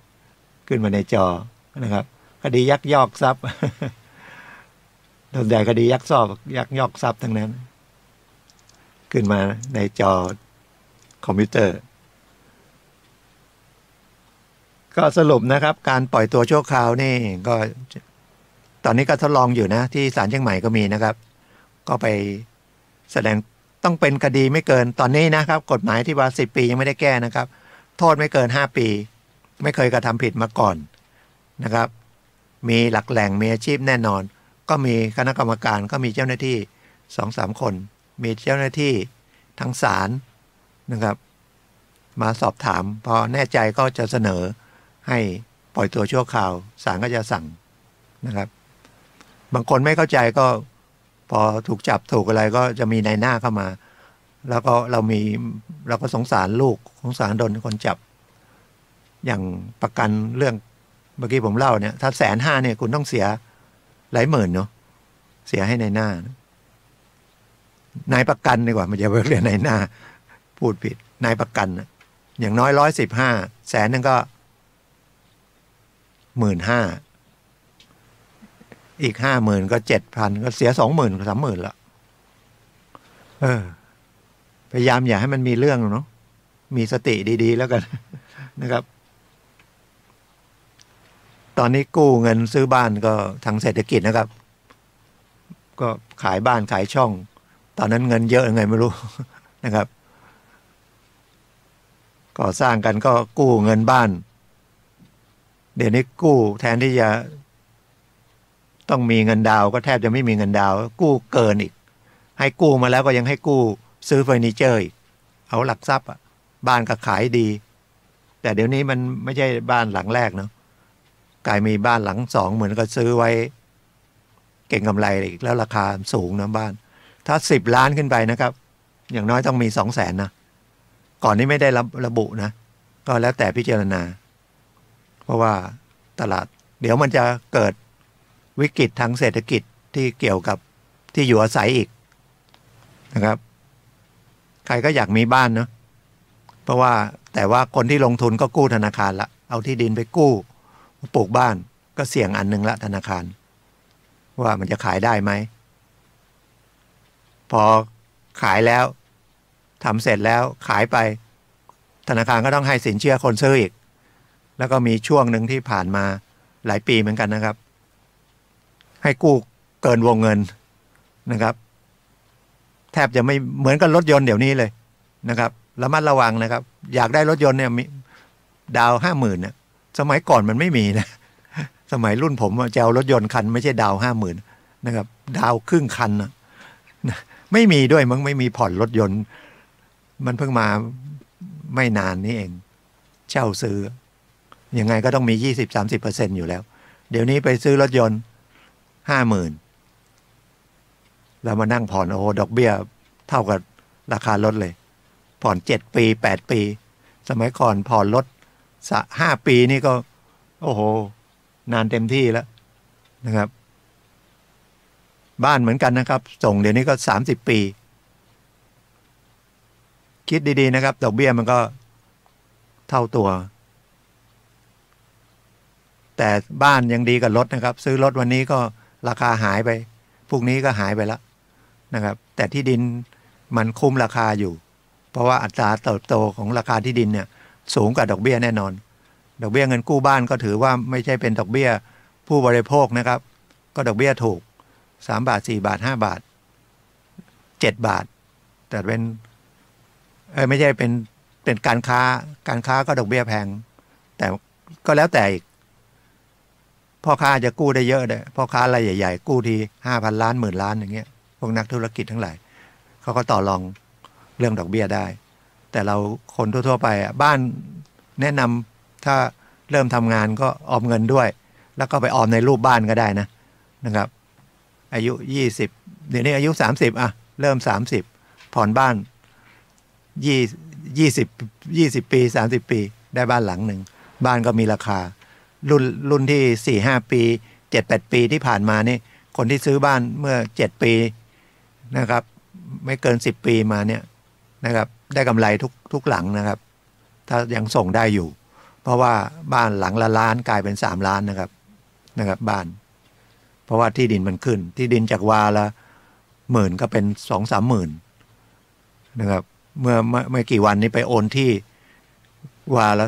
ขึ้นมาในจอนะครับคดียักยอกทรัพย์ ส่วนใหญ่คดียักยอกทรัพย์ทั้งนั้นขึ้นมาในจอคอมพิวเตอร์ก็สรุปนะครับการปล่อยตัวชั่วคราวนี่ก็ตอนนี้ก็ทดลองอยู่นะที่ศาลเชียงใหม่ก็มีนะครับก็ไปแสดงต้องเป็นคดีไม่เกินตอนนี้นะครับกฎหมายที่ว่า10 ปียังไม่ได้แก้นะครับโทษไม่เกิน5 ปีไม่เคยกระทำผิดมาก่อนนะครับมีหลักแหล่งมีอาชีพแน่นอนก็มีคณะกรรมการก็มีเจ้าหน้าที่ 2-3 คนมีเจ้าหน้าที่ทั้งศาลนะครับมาสอบถามพอแน่ใจก็จะเสนอให้ปล่อยตัวชั่วคราวศาลก็จะสั่งนะครับบางคนไม่เข้าใจก็พอถูกจับถูกอะไรก็จะมีนายหน้าเข้ามาแล้วก็เราก็สงสารลูกสงสารคนจับอย่างประกันเรื่องเมื่อกี้ผมเล่าเนี่ยถ้า150,000เนี่ยคุณต้องเสียหลายหมื่นเนาะเสียให้นายหน้านายประกันดีกว่ามันจะเรียกนายหน้าพูดผิดนายประกันอย่างน้อย115 100,000ก็15,000อีก50,000ก็7,000ก็เสีย20,000-30,000ละพยายามอย่าให้มันมีเรื่องเนาะมีสติดีๆแล้วกันนะครับตอนนี้กู้เงินซื้อบ้านก็ทางเศรษฐกิจนะครับก็ขายบ้านขายช่องตอนนั้นเงินเยอะยังไงไม่รู้นะครับ ก่อสร้างกันก็กู้เงินบ้านเดี๋ยวนี้กู้แทนที่จะต้องมีเงินดาวก็แทบจะไม่มีเงินดาวกู้เกินอีกให้กู้มาแล้วก็ยังให้กู้ซื้อเฟอร์นิเจอร์อีกเอาหลักทรัพย์บ้านก็ขายดีแต่เดี๋ยวนี้มันไม่ใช่บ้านหลังแรกเนาะกลายมีบ้านหลังสองเหมือนก็ซื้อไว้เก่งกำไรอีกแล้วราคาสูงนะบ้านถ้า10 ล้านขึ้นไปนะครับอย่างน้อยต้องมี200,000นะก่อนนี้ไม่ได้ระบุนะก็แล้วแต่พิจารณาเพราะว่าตลาดเดี๋ยวมันจะเกิดวิกฤตทางเศรษฐกิจที่เกี่ยวกับที่อยู่อาศัยอีกนะครับใครก็อยากมีบ้านเนาะเพราะว่าแต่ว่าคนที่ลงทุนก็กู้ธนาคารละเอาที่ดินไปกู้ปลูกบ้านก็เสี่ยงอันหนึ่งละธนาคารว่ามันจะขายได้ไหมพอขายแล้วทำเสร็จแล้วขายไปธนาคารก็ต้องให้สินเชื่อคนซื้ออีกแล้วก็มีช่วงหนึ่งที่ผ่านมาหลายปีเหมือนกันนะครับให้กู้เกินวงเงินนะครับแทบจะไม่เหมือนกับรถยนต์เดี๋ยวนี้เลยนะครับระมัดระวังนะครับอยากได้รถยนต์เนี่ยดาว50,000เนี่ยสมัยก่อนมันไม่มีนะสมัยรุ่นผมจะเอารถยนต์คันไม่ใช่ดาว50,000นะครับดาวครึ่งคันนะไม่มีด้วยมั้งไม่มีผ่อนรถยนต์มันเพิ่งมาไม่นานนี้เองเช่าซื้อยังไงก็ต้องมี 20-30% อยู่แล้วเดี๋ยวนี้ไปซื้อรถยนต์50,000แล้วมานั่งผ่อนโอ้ดอกเบี้ยเท่ากับราคารถเลยผ่อน7 ปี8 ปีสมัยก่อนผ่อนรถ5 ปีนี่ก็โอ้โหนานเต็มที่แล้วนะครับบ้านเหมือนกันนะครับส่งเดี๋ยวนี้ก็30 ปีคิดดีๆนะครับดอกเบี้ยมันก็เท่าตัวแต่บ้านยังดีกับรถนะครับซื้อรถวันนี้ก็ราคาหายไปพรุ่งนี้ก็หายไปแล้วนะครับแต่ที่ดินมันคุ้มราคาอยู่เพราะว่าอัตราเติบโตของราคาที่ดินเนี่ยสูงกว่าดอกเบี้ยแน่นอนดอกเบี้ยเงินกู้บ้านก็ถือว่าไม่ใช่เป็นดอกเบี้ยผู้บริโภคนะครับก็ดอกเบี้ยถูก3 บาท4 บาท5 บาท7 บาทแต่เป็นไม่ใช่เป็นการค้าก็ดอกเบี้ยแพงแต่ก็แล้วแต่อีกพ่อค้าจะกู้ได้เยอะเลยพ่อค้ารายใหญ่ๆกู้ที5,000 ล้าน10,000 ล้านอย่างเงี้ยพวกนักธุรกิจทั้งหลายเขาก็ต่อรองเรื่องดอกเบี้ยได้แต่เราคนทั่วๆไปบ้านแนะนำถ้าเริ่มทำงานก็ออมเงินด้วยแล้วก็ไปออมในรูปบ้านก็ได้นะครับอายุ20เดี๋ยวนี้อายุ30เริ่ม30ผ่อนบ้าน20 ปี30 ปีได้บ้านหลังหนึ่งบ้านก็มีราคารุ่นที่4-5 ปี7-8 ปีที่ผ่านมานี่คนที่ซื้อบ้านเมื่อ7 ปีนะครับไม่เกิน10 ปีมาเนี่ยนะครับได้กำไรทุกหลังนะครับถ้ายังส่งได้อยู่เพราะว่าบ้านหลังละล้านกลายเป็น3 ล้านนะครับบ้านเพราะว่าที่ดินมันขึ้นที่ดินจากวาละ10,000ก็เป็น2-3 หมื่นนะครับเมื่อกี่วันนี้ไปโอนที่วาละ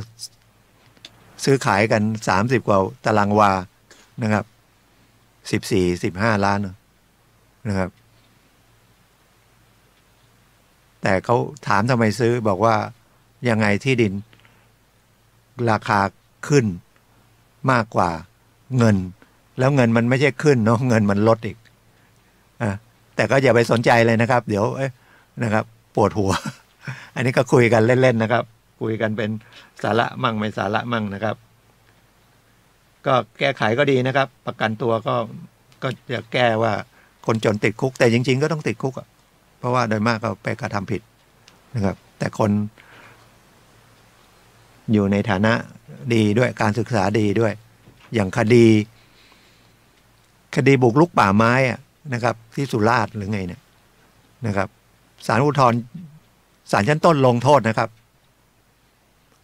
ซื้อขายกัน30 กว่าตารางวานะครับ14-15 ล้านนะครับแต่เขาถามทำไมซื้อบอกว่ายังไงที่ดินราคาขึ้นมากกว่าเงินแล้วเงินมันไม่ใช่ขึ้นเนาะเงินมันลดอีกแต่ก็อย่าไปสนใจเลยนะครับเดี๋ยวนะครับปวดหัว อันนี้ก็คุยกันเล่นๆนะครับคุยกันเป็นสาระมั่งไม่สาระมั่งนะครับก็แก้ไขก็ดีนะครับประกันตัวก็จะแก้ว่าคนจนติดคุกแต่จริงๆก็ต้องติดคุกเพราะว่าโดยมากก็ไปกระทำผิดนะครับแต่คนอยู่ในฐานะดีด้วยการศึกษาดีด้วยอย่างคดีบุกรุกป่าไม้นะครับที่สุราษฎร์หรือไงเนี่ยนะครับศาลอุทธรณ์ศาลชั้นต้นลงโทษนะครับ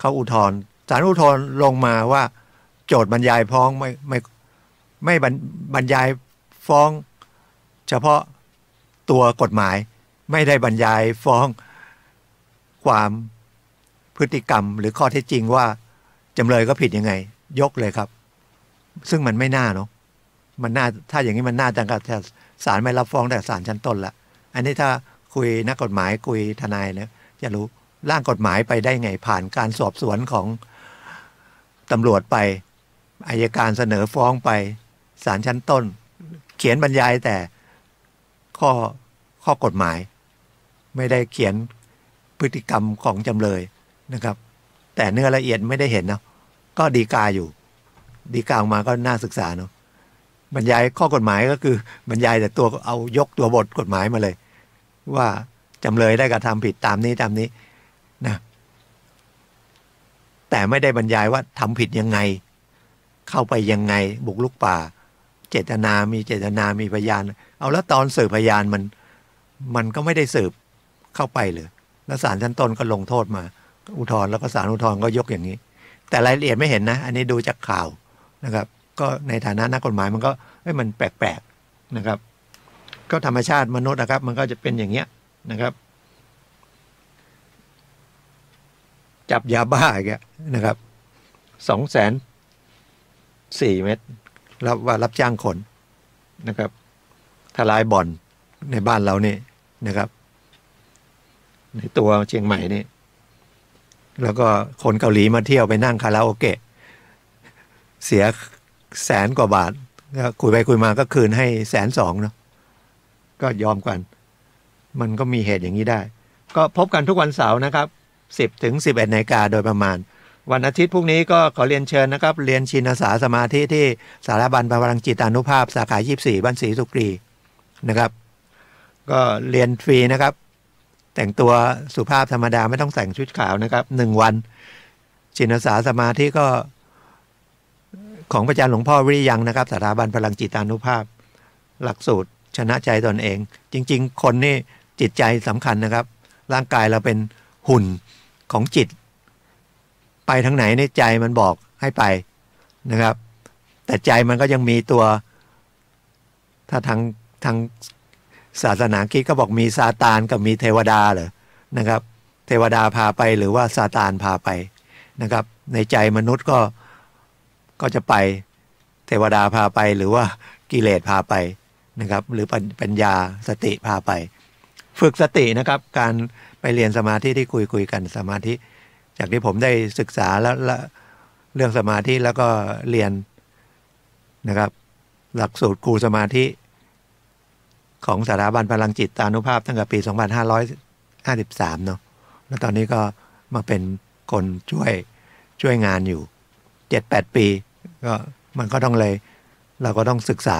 เขาอุทธรณ์ศาลอุทธรณ์ลงมาว่าโจทย์บรรยายฟ้องไม่บรรยายฟ้องเฉพาะตัวกฎหมายไม่ได้บรรยายฟ้องความพฤติกรรมหรือข้อเท็จจริงว่าจำเลยก็ผิดยังไงยกเลยครับซึ่งมันไม่น่าเนาะมันน่าถ้าอย่างนี้มันน่าจะศาลไม่รับฟ้องแต่ศาลชั้นต้นละอันนี้ถ้าคุยนักกฎหมายคุยทนายเนี่ยจะรู้ ร่างกฎหมายไปได้ไงผ่านการสอบสวนของตำรวจไปอัยการเสนอฟ้องไปศาลชั้นต้น เขียนบรรยายแต่ข้อกฎหมาย ไม่ได้เขียนพฤติกรรมของจำเลยนะครับ แต่เนื้อละเอียดไม่ได้เห็นเนาะก็ฎีกาอยู่ฎีกาออกมาก็น่าศึกษาเนาะบรรยายข้อกฎหมายก็คือบรรยายแต่ตัวเอายกตัวบทกฎหมายมาเลย ว่าจำเลยได้กระทำผิดตามนี้นะแต่ไม่ได้บรรยายว่าทำผิดยังไงเข้าไปยังไงบุกลุกป่าเจตนามีพยานเอาแล้วตอนสืบพยานมันก็ไม่ได้สืบเข้าไปเลยแล้วศาลชั้นต้นก็ลงโทษมาอุทธรณ์แล้วก็ศาลอุทธรณ์ก็ยกอย่างนี้แต่รายละเอียดไม่เห็นนะอันนี้ดูจากข่าวนะครับก็ในฐานะนักกฎหมายมันก็มันแปลกๆนะครับก็ธรรมชาติมนุษย์นะครับมันก็จะเป็นอย่างเงี้ยนะครับจับยาบ้าอย่างเงี้ยนะครับ204 เม็ดรับจ้างขนนะครับทลายบ่อนในบ้านเรานี่นะครับในตัวเชียงใหม่นี่แล้วก็คนเกาหลีมาเที่ยวไปนั่งคาราโอเกะเสีย100,000 กว่าบาทคุยไปคุยมาก็คืนให้120,000เนาะก็ยอมกันมันก็มีเหตุอย่างนี้ได้ก็พบกันทุกวันเสาร์นะครับ10 ถึง 11 นาฬิกาโดยประมาณวันอาทิตย์พรุ่งนี้ก็ขอเรียนเชิญนะครับเรียนชินอาสาสมาธิที่สถาบันพลังจิตานุภาพสาขา24บ้านศรีสุกรีนะครับก็เรียนฟรีนะครับแต่งตัวสุภาพธรรมดาไม่ต้องแต่งชุดขาวนะครับ1 วันชินอาสาสมาธิก็ของพระอาจารย์หลวงพ่อวิริยังนะครับสถาบันพลังจิตานุภาพหลักสูตรชนะใจตนเองจริงๆคนนี่จิตใจสำคัญนะครับร่างกายเราเป็นหุ่นของจิตไปทางไหนในใจมันบอกให้ไปนะครับแต่ใจมันก็ยังมีตัวถ้าทางศาสนาคริสต์ก็บอกมีซาตานกับมีเทวดาเหรอนะครับเทวดาพาไปหรือว่าซาตานพาไปนะครับในใจมนุษย์ก็จะไปเทวดาพาไปหรือว่ากิเลสพาไปนะครับหรือปัญญาสติพาไปฝึกสตินะครับการไปเรียนสมาธิที่คุยกันสมาธิจากที่ผมได้ศึกษาแล้วเรื่องสมาธิแล้วก็เรียนนะครับหลักสูตรครูสมาธิของสถาบันพลังจิตานุภาพตั้งแต่ปี 2553 เนาะแล้วตอนนี้ก็มาเป็นคนช่วยงานอยู่ 7-8 ปีก็มันก็ต้องเลยเราก็ต้องศึกษา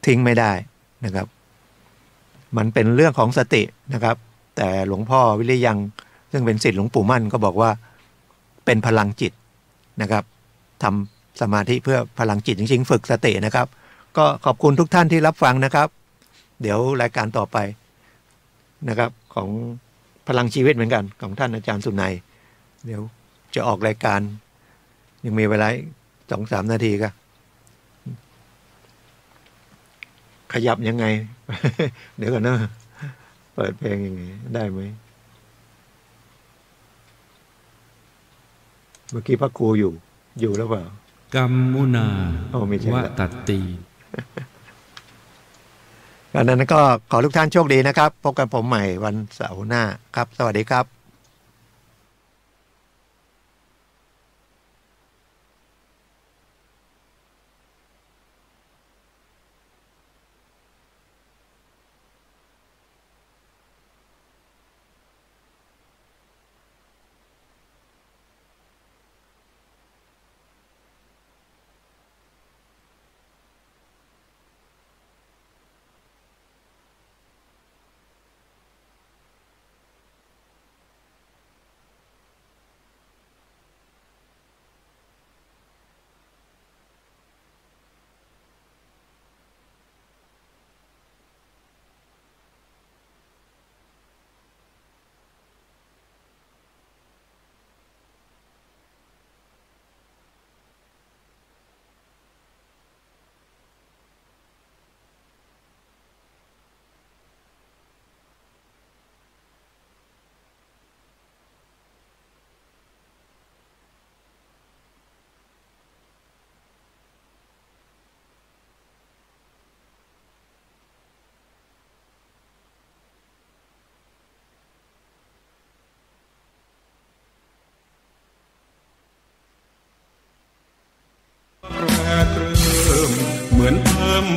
ทิ้งไม่ได้นะครับมันเป็นเรื่องของสตินะครับแต่หลวงพ่อวิริยังซึ่งเป็นศิษย์หลวงปู่มั่นก็บอกว่าเป็นพลังจิตนะครับทำสมาธิเพื่อพลังจิตจริงๆฝึกสตินะครับก็ขอบคุณทุกท่านที่รับฟังนะครับเดี๋ยวรายการต่อไปนะครับของพลังชีวิตเหมือนกันของท่านอาจารย์สุนัยเดี๋ยวจะออกรายการยังมีเวลา 2-3 นาทีก็ขยับยังไง เดี๋ยวก่อนนะเปิดเพลงยังไงได้ไหมเมื่อกี้พระครูอยู่แล้วเปล่ากัมมุนาวะตัตตีดังนั้นก็ขอทุกท่านโชคดีนะครับพบกันผมใหม่วันเสาร์หน้าครับสวัสดีครับ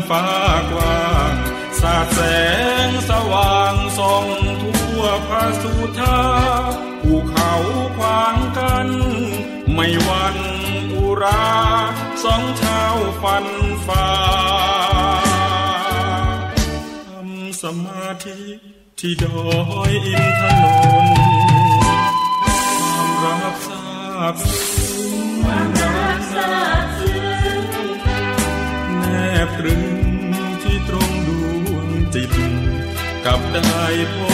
ฟ้ากว้างสาดแสงสว่างส่องทั่วพระสุธาภูเขาขวางกันไม่หวั่นอุราสองเท้าฟันฝ่าทำสมาธิที่ดอยอินทนนท์ความรักซาบซึ้งแนบตรึงที่ตรงดวงจิตกับได้พบ